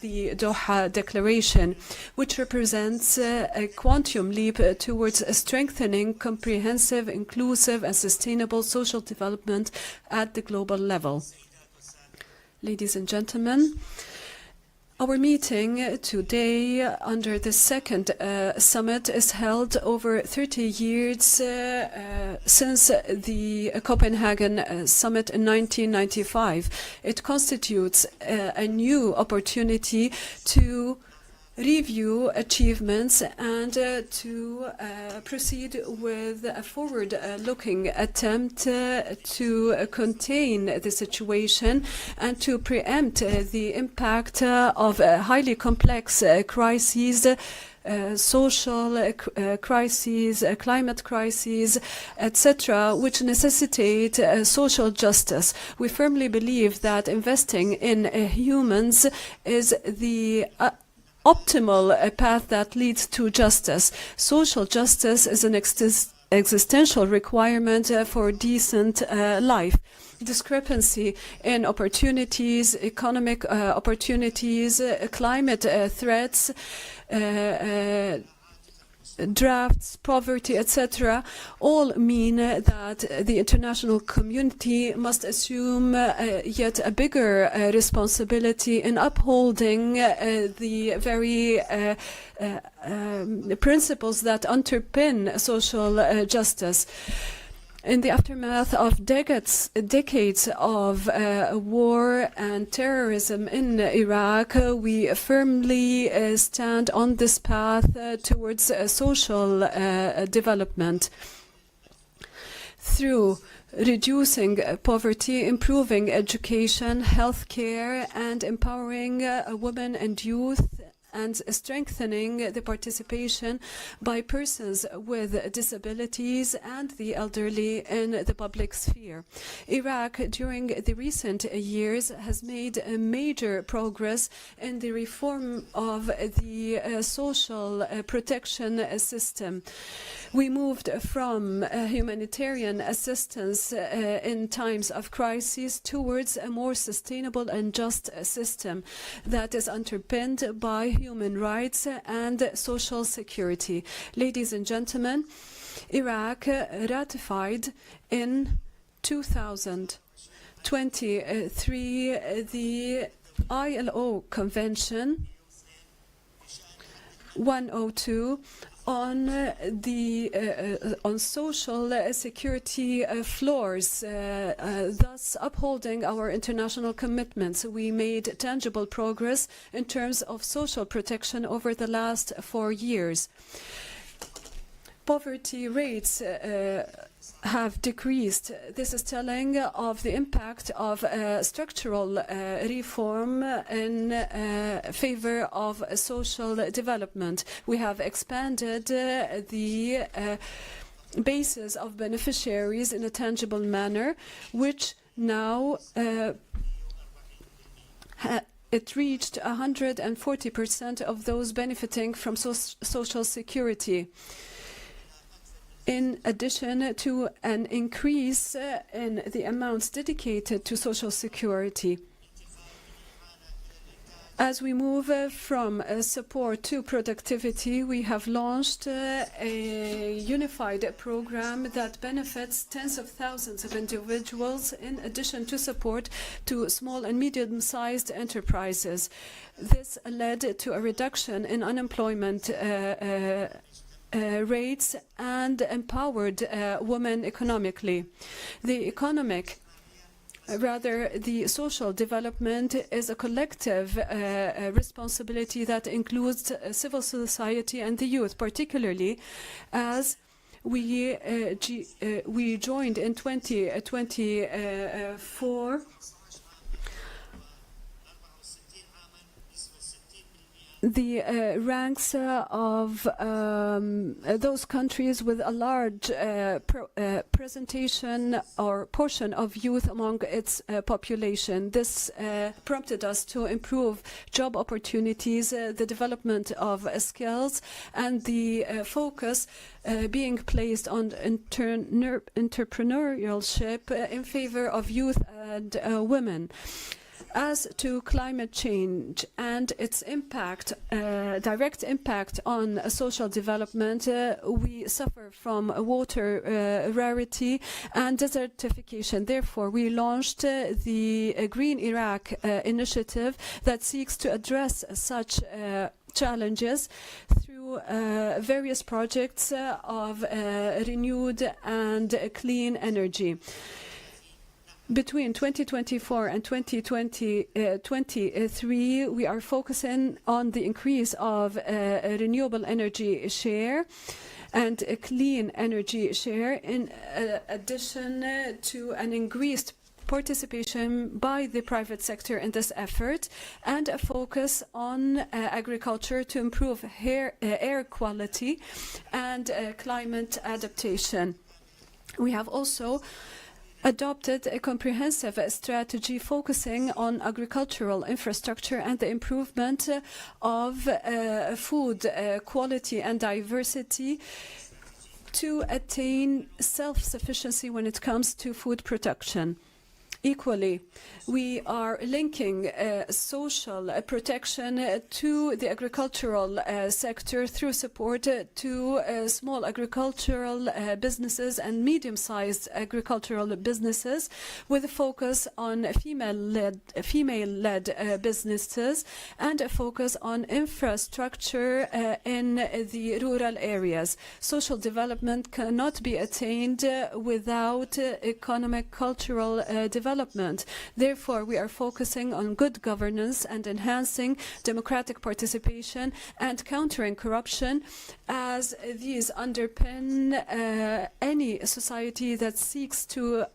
the Doha Declaration, which represents a quantum leap towards strengthening comprehensive, inclusive and sustainable social development at the global level. Ladies and gentlemen, our meeting today under the second summit is held over 30 years since the Copenhagen summit in 1995. It constitutes a new opportunity to review achievements and to proceed with a forward-looking attempt to contain the situation and to preempt the impact of highly complex crises, social crises, climate crises, etc., which necessitate social justice. We firmly believe that investing in humans is the optimal path that leads to justice. Social justice is an existential requirement for decent life. Discrepancy in opportunities, economic opportunities, climate threats, drafts, poverty, etc., all mean that the international community must assume yet a bigger responsibility in upholding the very principles that underpin social justice. In the aftermath of decades of war and terrorism in Iraq, we firmly stand on this path towards social development through reducing poverty, improving education, healthcare, and empowering women and youth, and strengthening the participation by persons with disabilities and the elderly in the public sphere. Iraq, during the recent years, has made major progress in the reform of the social protection system. We moved from humanitarian assistance in times of crisis towards a more sustainable and just system that is underpinned by human rights and social security. Ladies and gentlemen, Iraq ratified in 2023 the ILO Convention 102 on on social security floors, thus upholding our international commitments. We made tangible progress in terms of social protection over the last 4 years. Poverty rates have decreased. This is telling of the impact of structural reform in favor of social development. We have expanded the basis of beneficiaries in a tangible manner, which now it reached 140% of those benefiting from social security, in addition to an increase in the amounts dedicated to social security. As we move from support to productivity, we have launched a unified program that benefits tens of thousands of individuals, in addition to support to small and medium-sized enterprises. This led to a reduction in unemployment rates and empowered women economically. The social development is a collective responsibility that includes civil society and the youth, particularly as we joined in 2024 the ranks of those countries with a large presentation or portion of youth among its population. This prompted us to improve job opportunities, the development of skills, and the focus being placed on entrepreneurship in favor of youth and women. As to climate change and its impact, direct impact on social development, we suffer from water rarity and desertification. Therefore, we launched the Green Iraq initiative that seeks to address such challenges through various projects of renewed and clean energy. Between 2024 and 2023, we are focusing on the increase of renewable energy share and a clean energy share, in addition to an increased participation by the private sector in this effort, and a focus on agriculture to improve air quality and climate adaptation. We have also adopted a comprehensive strategy focusing on agricultural infrastructure and the improvement of food quality and diversity to attain self-sufficiency when it comes to food production. Equally, we are linking social protection to the agricultural sector through support to small agricultural businesses and medium-sized agricultural businesses, with a focus on female-led businesses and a focus on infrastructure in the rural areas. Social development cannot be attained without economic, cultural development. Therefore, we are focusing on good governance and enhancing democratic participation and countering corruption, as these underpin any society that seeks to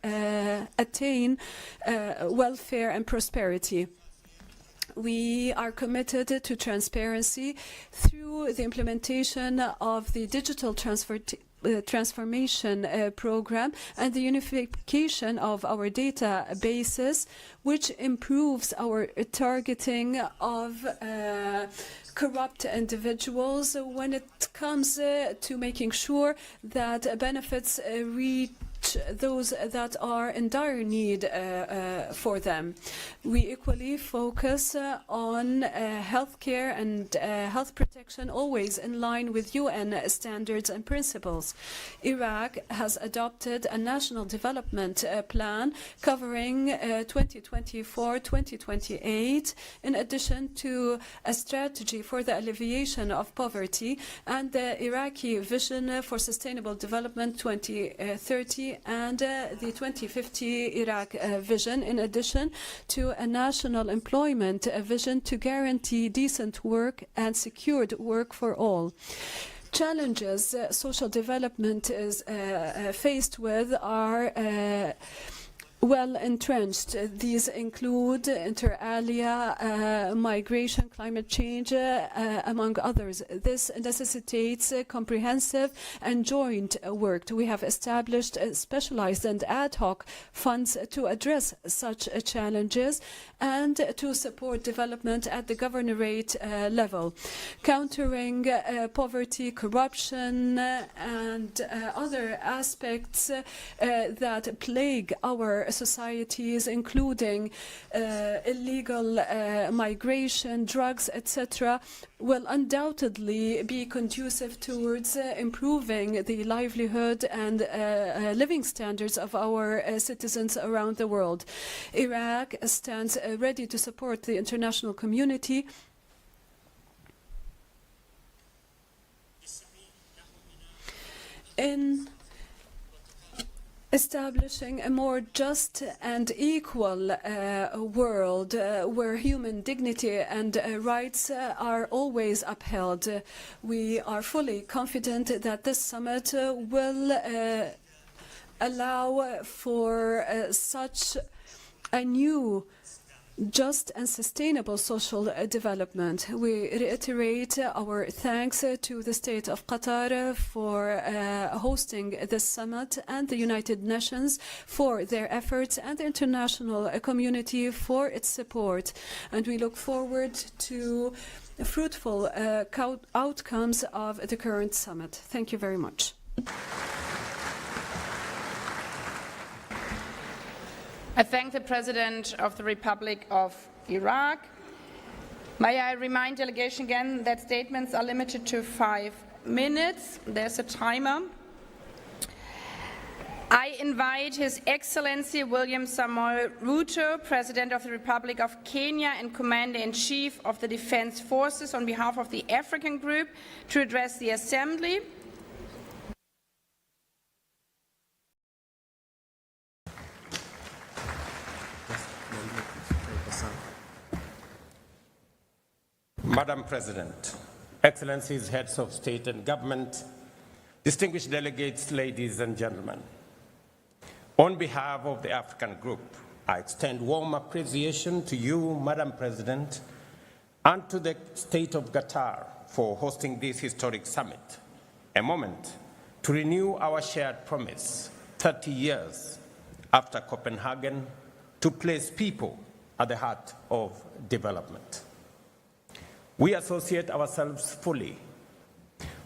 attain welfare and prosperity. We are committed to transparency through the implementation of the digital transformation program and the unification of our databases, which improves our targeting of corrupt individuals when it comes to making sure that benefits reach reach those that are in dire need for them. We equally focus on healthcare and health protection, always in line with UN standards and principles. Iraq has adopted a national development plan covering 2024-2028, in addition to a strategy for the alleviation of poverty and the Iraqi Vision for Sustainable Development 2030 and the 2050 Iraq Vision, in addition to a national employment vision to guarantee decent work and secured work for all. Challenges social development is faced with are well entrenched. These include inter alia, migration, climate change, among others. This necessitates comprehensive and joint work. We have established specialized and ad hoc funds to address such challenges and to support development at the governorate level. Countering poverty, corruption, and other aspects that plague our societies, including illegal migration, drugs, etc., will undoubtedly be conducive towards improving the livelihood and living standards of our citizens around the world. Iraq stands ready to support the international community in establishing a more just and equal world where human dignity and rights are always upheld. We are fully confident that this summit will allow for such a new just and sustainable social development. We reiterate our thanks to the State of Qatar for hosting this summit and the United Nations for their efforts and the international community for its support. And we look forward to fruitful outcomes of the current summit. Thank you very much. I thank the President of the Republic of Iraq. May I remind delegation again that statements are limited to 5 minutes. There's a timer. I invite His Excellency William Samoei Ruto, President of the Republic of Kenya and Commander-in-Chief of the Defense Forces, on behalf of the African Group, to address the Assembly. Madam President, Excellencies, Heads of State and Government, distinguished delegates, ladies and gentlemen, on behalf of the African Group, I extend warm appreciation to you, Madam President, and to the State of Qatar for hosting this historic summit, a moment to renew our shared promise 30 years after Copenhagen to place people at the heart of development. We associate ourselves fully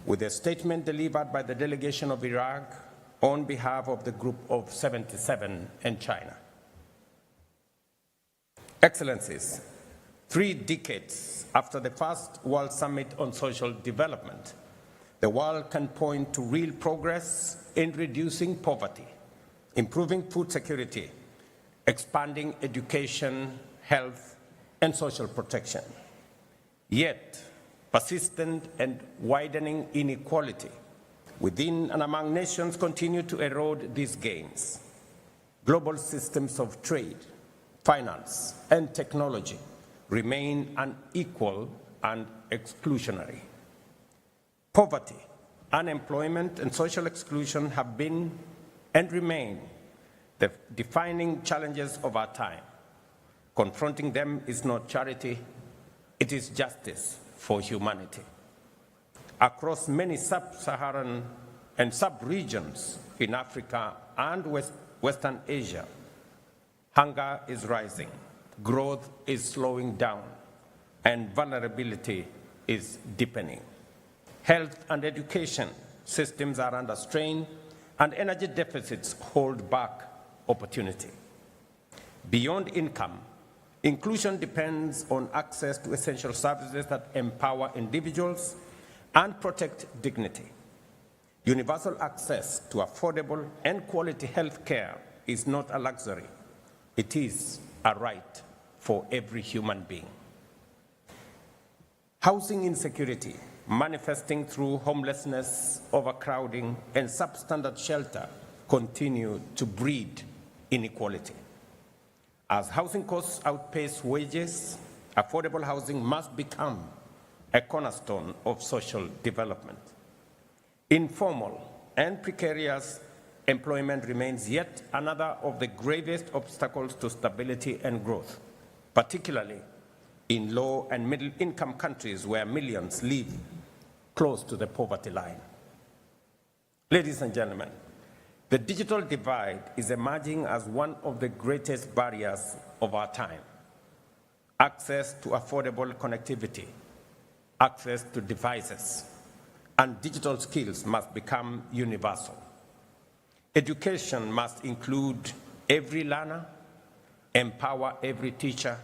with the statement delivered by the delegation of Iraq on behalf of the Group of 77 and China. Excellencies, 3 decades after the first World Summit on Social Development, the world can point to real progress in reducing poverty, improving food security, expanding education, health, and social protection. Yet, persistent and widening inequality within and among nations continue to erode these gains. Global systems of trade, finance, and technology remain unequal and exclusionary. Poverty, unemployment, and social exclusion have been and remain the defining challenges of our time. Confronting them is not charity, it is justice for humanity. Across many sub-Saharan and sub-regions in Africa and Western Asia, hunger is rising, growth is slowing down, and vulnerability is deepening. Health and education systems are under strain, and energy deficits hold back opportunity. Beyond income, inclusion depends on access to essential services that empower individuals and protect dignity. Universal access to affordable and quality health care is not a luxury. It is a right for every human being. Housing insecurity, manifesting through homelessness, overcrowding, and substandard shelter, continue to breed inequality. As housing costs outpace wages, affordable housing must become a cornerstone of social development. Informal and precarious employment remains yet another of the gravest obstacles to stability and growth, particularly in low and middle income countries where millions live close to the poverty line. Ladies and gentlemen, the digital divide is emerging as one of the greatest barriers of our time. Access to affordable connectivity, access to devices, and digital skills must become universal. Education must include every learner, empower every teacher,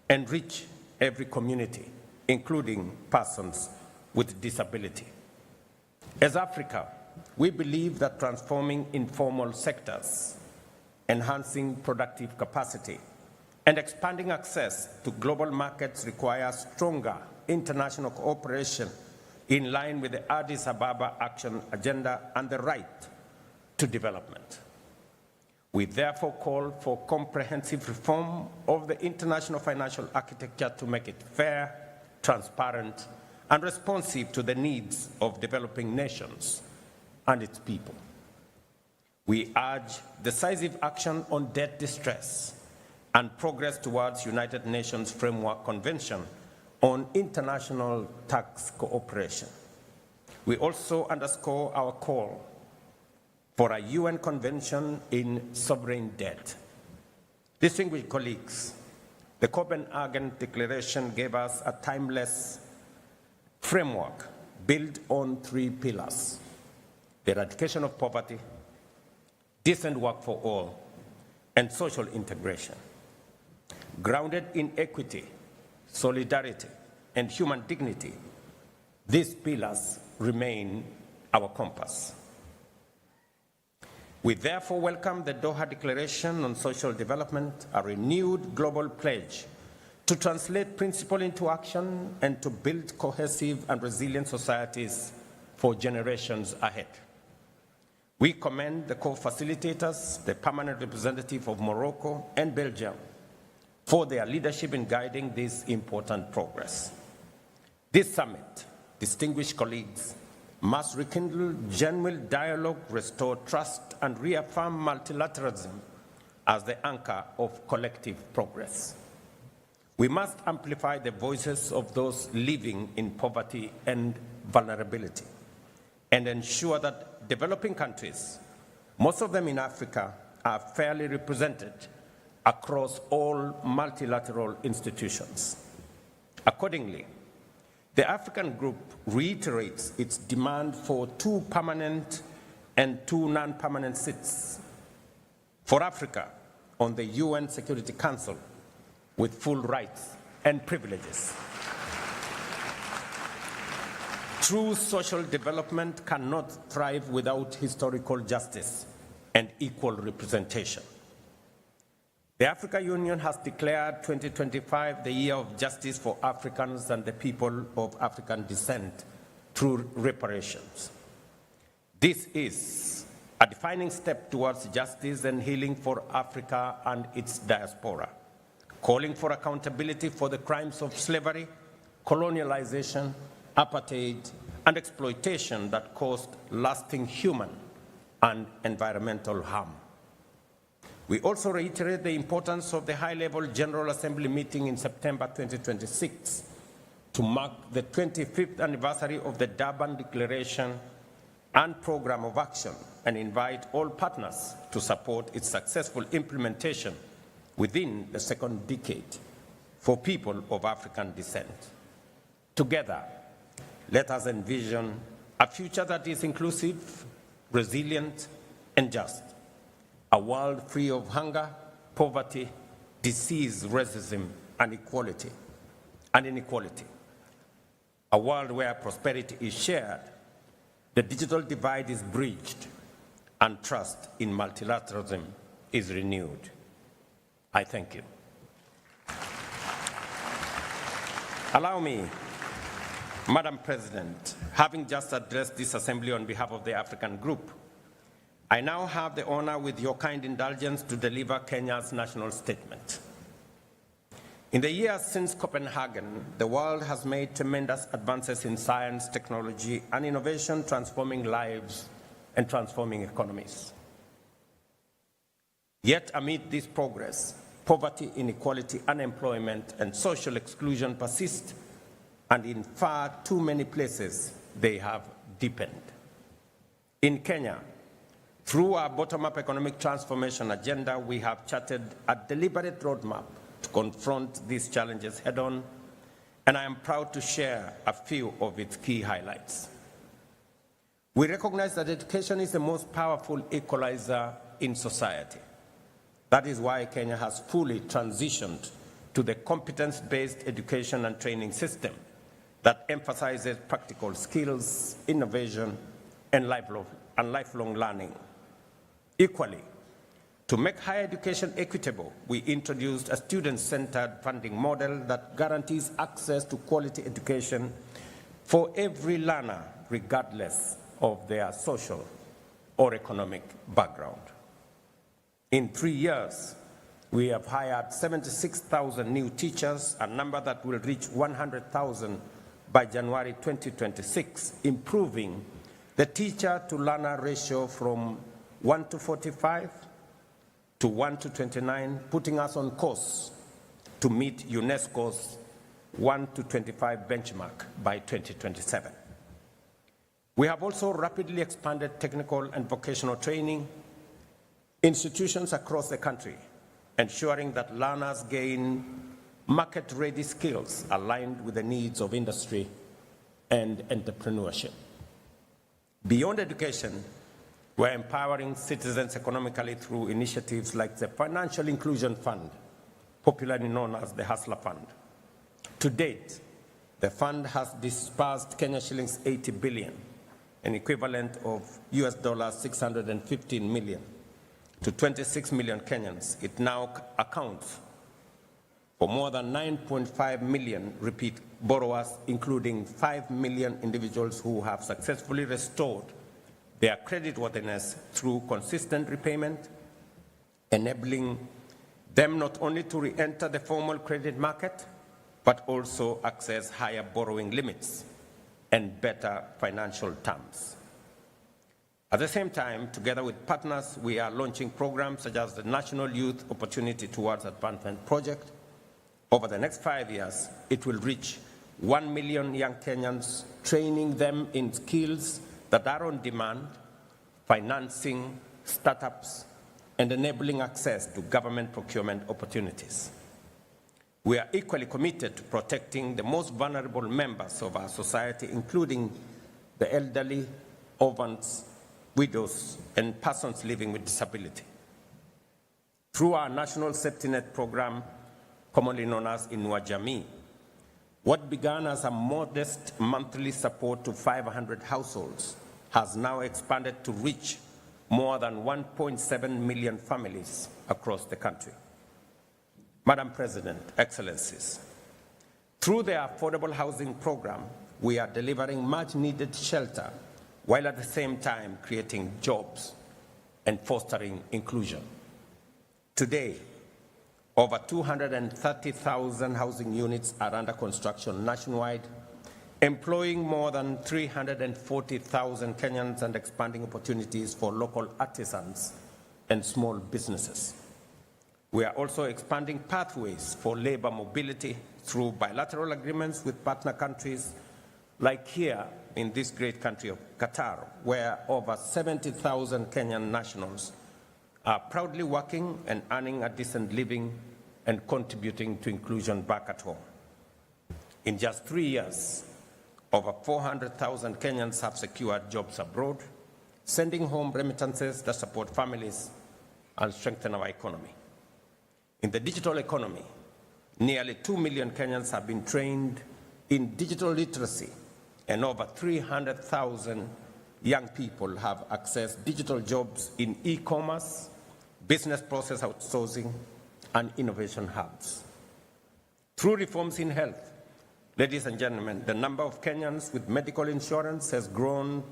and reach every community, including persons with disability. As Africa, we believe that transforming informal sectors, enhancing productive capacity, and expanding access to global markets requires stronger international cooperation in line with the Addis Ababa Action Agenda and the right to development. We therefore call for comprehensive reform of the international financial architecture to make it fair, transparent, and responsive to the needs of developing nations and its people. We urge decisive action on debt distress and progress towards United Nations Framework Convention on international tax cooperation. We also underscore our call for a UN Convention in sovereign debt. Distinguished colleagues, the Copenhagen Declaration gave us a timeless framework built on 3 pillars: the eradication of poverty, decent work for all, and social integration. Grounded in equity, solidarity, and human dignity, these pillars remain our compass. We therefore welcome the Doha Declaration on Social Development, a renewed global pledge to translate principle into action and to build cohesive and resilient societies for generations ahead. We commend the co-facilitators, the permanent representative of Morocco and Belgium, for their leadership in guiding this important progress. This summit, distinguished colleagues, must rekindle genuine dialogue, restore trust, and reaffirm multilateralism as the anchor of collective progress. We must amplify the voices of those living in poverty and vulnerability and ensure that developing countries, most of them in Africa, are fairly represented across all multilateral institutions. Accordingly, the African Group reiterates its demand for 2 permanent and 2 non-permanent seats for Africa on the UN Security Council with full rights and privileges. True social development cannot thrive without historical justice and equal representation. The African Union has declared 2025 the year of justice for Africans and the people of African descent through reparations. This is a defining step towards justice and healing for Africa and its diaspora, calling for accountability for the crimes of slavery, colonialization, apartheid, and exploitation that caused lasting human and environmental harm. We also reiterate the importance of the high-level General Assembly meeting in September 2026 to mark the 25th anniversary of the Durban Declaration and Program of Action and invite all partners to support its successful implementation within the second decade for people of African descent. Together, let us envision a future that is inclusive, resilient, and just, a world free of hunger, poverty, disease, racism, and inequality, a world where prosperity is shared, the digital divide is bridged, and trust in multilateralism is renewed. I thank you. Allow me, Madam President, having just addressed this assembly on behalf of the African Group, I now have the honor, with your kind indulgence, to deliver Kenya's national statement. In the years since Copenhagen, the world has made tremendous advances in science, technology, and innovation, transforming lives and transforming economies. Yet amid this progress, poverty, inequality, unemployment, and social exclusion persist, and in far too many places they have deepened. In Kenya, through our bottom-up economic transformation agenda, we have charted a deliberate roadmap to confront these challenges head-on, and I am proud to share a few of its key highlights. We recognize that education is the most powerful equalizer in society. That is why Kenya has fully transitioned to the competence-based education and training system that emphasizes practical skills, innovation, and lifelong learning. Equally, to make higher education equitable, we introduced a student-centered funding model that guarantees access to quality education for every learner, regardless of their social or economic background. In 3 years, we have hired 76,000 new teachers, a number that will reach 100,000 by January 2026, improving the teacher-to-learner ratio from 1 to 45 to 1 to 29, putting us on course to meet UNESCO's 1 to 25 benchmark by 2027. We have also rapidly expanded technical and vocational training institutions across the country, ensuring that learners gain market-ready skills aligned with the needs of industry and entrepreneurship. Beyond education, we're empowering citizens economically through initiatives like the Financial Inclusion Fund, popularly known as the Hustler Fund. To date, the fund has disbursed Kenya shillings 80 billion, an equivalent of US dollars 615 million, to 26 million Kenyans. It now accounts for more than 9.5 million repeat borrowers, including 5 million individuals who have successfully restored their creditworthiness through consistent repayment, enabling them not only to re-enter the formal credit market, but also access higher borrowing limits and better financial terms. At the same time, together with partners, we are launching programs such as the National Youth Opportunity Towards Advancement Project. Over the next 5 years, it will reach 1 million young Kenyans, training them in skills that are on demand, financing startups, and enabling access to government procurement opportunities. We are equally committed to protecting the most vulnerable members of our society, including the elderly, orphans, widows, and persons living with disability. Through our National Safety Net program, commonly known as Inua Jamii, what began as a modest monthly support to 500 households has now expanded to reach more than 1.7 million families across the country. Madam President, Excellencies, through the Affordable Housing Program, we are delivering much-needed shelter while at the same time creating jobs and fostering inclusion. Today, over 230,000 housing units are under construction nationwide, employing more than 340,000 Kenyans and expanding opportunities for local artisans and small businesses. We are also expanding pathways for labor mobility through bilateral agreements with partner countries, like here in this great country of Qatar, where over 70,000 Kenyan nationals are proudly working and earning a decent living and contributing to inclusion back at home. In just 3 years, over 400,000 Kenyans have secured jobs abroad, sending home remittances that support families and strengthen our economy. In the digital economy, nearly 2 million Kenyans have been trained in digital literacy, and over 300,000 young people have accessed digital jobs in e-commerce, business process outsourcing, and innovation hubs. Through reforms in health, ladies and gentlemen, the number of Kenyans with medical insurance has grown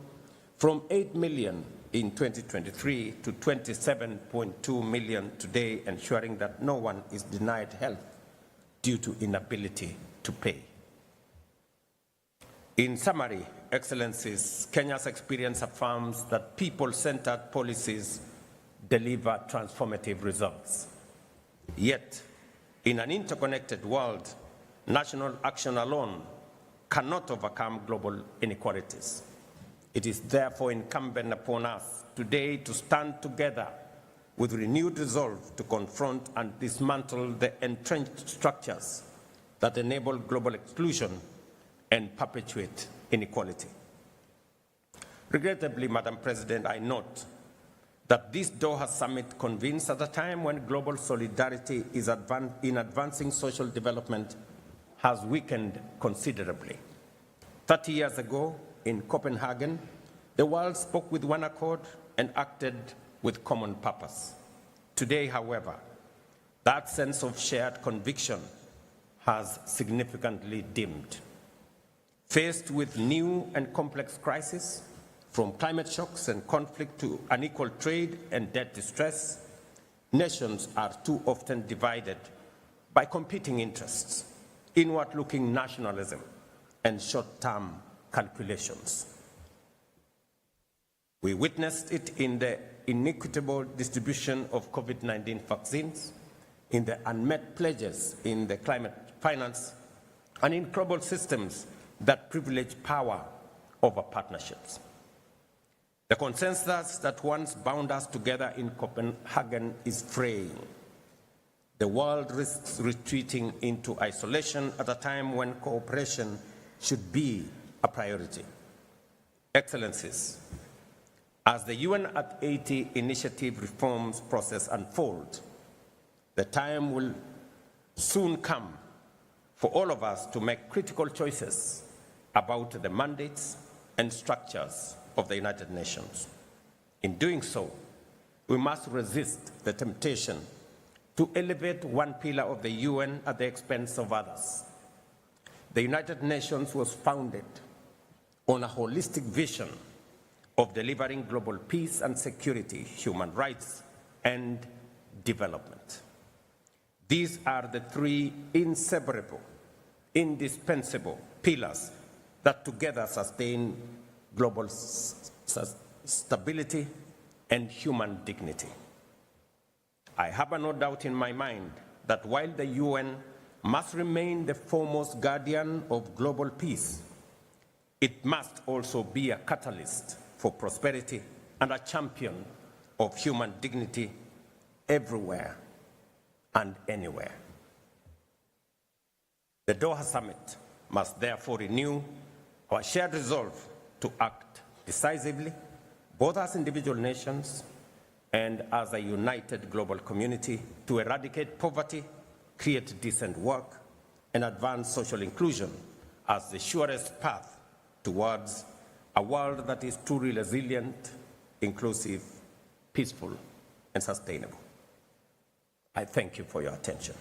from 8 million in 2023 to 27.2 million today, ensuring that no one is denied health due to inability to pay. In summary, Excellencies, Kenya's experience affirms that people-centered policies deliver transformative results. Yet, in an interconnected world, national action alone cannot overcome global inequalities. It is therefore incumbent upon us today to stand together with renewed resolve to confront and dismantle the entrenched structures that enable global exclusion and perpetuate inequality. Regrettably, Madam President, I note that this Doha summit convenes at a time when global solidarity is in advancing social development has weakened considerably. 30 years ago, in Copenhagen, the world spoke with one accord and acted with common purpose. Today, however, that sense of shared conviction has significantly dimmed. Faced with new and complex crises, from climate shocks and conflict to unequal trade and debt distress, nations are too often divided by competing interests, inward-looking nationalism, and short-term calculations. We witnessed it in the inequitable distribution of COVID-19 vaccines, in the unmet pledges in the climate finance, and in global systems that privilege power over partnerships. The consensus that once bound us together in Copenhagen is fraying. The world risks retreating into isolation at a time when cooperation should be a priority. Excellencies, as the UN at 80 initiative reforms process unfolds, the time will soon come for all of us to make critical choices about the mandates and structures of the United Nations. In doing so, we must resist the temptation to elevate one pillar of the UN at the expense of others. The United Nations was founded on a holistic vision of delivering global peace and security, human rights, and development. These are the three inseparable, indispensable pillars that together sustain global stability and human dignity. I have no doubt in my mind that while the UN must remain the foremost guardian of global peace, it must also be a catalyst for prosperity and a champion of human dignity everywhere and anywhere. The Doha Summit must therefore renew our shared resolve to act decisively, both as individual nations and as a united global community, to eradicate poverty, create decent work, and advance social inclusion as the surest path towards a world that is truly resilient, inclusive, peaceful, and sustainable. I thank you for your attention.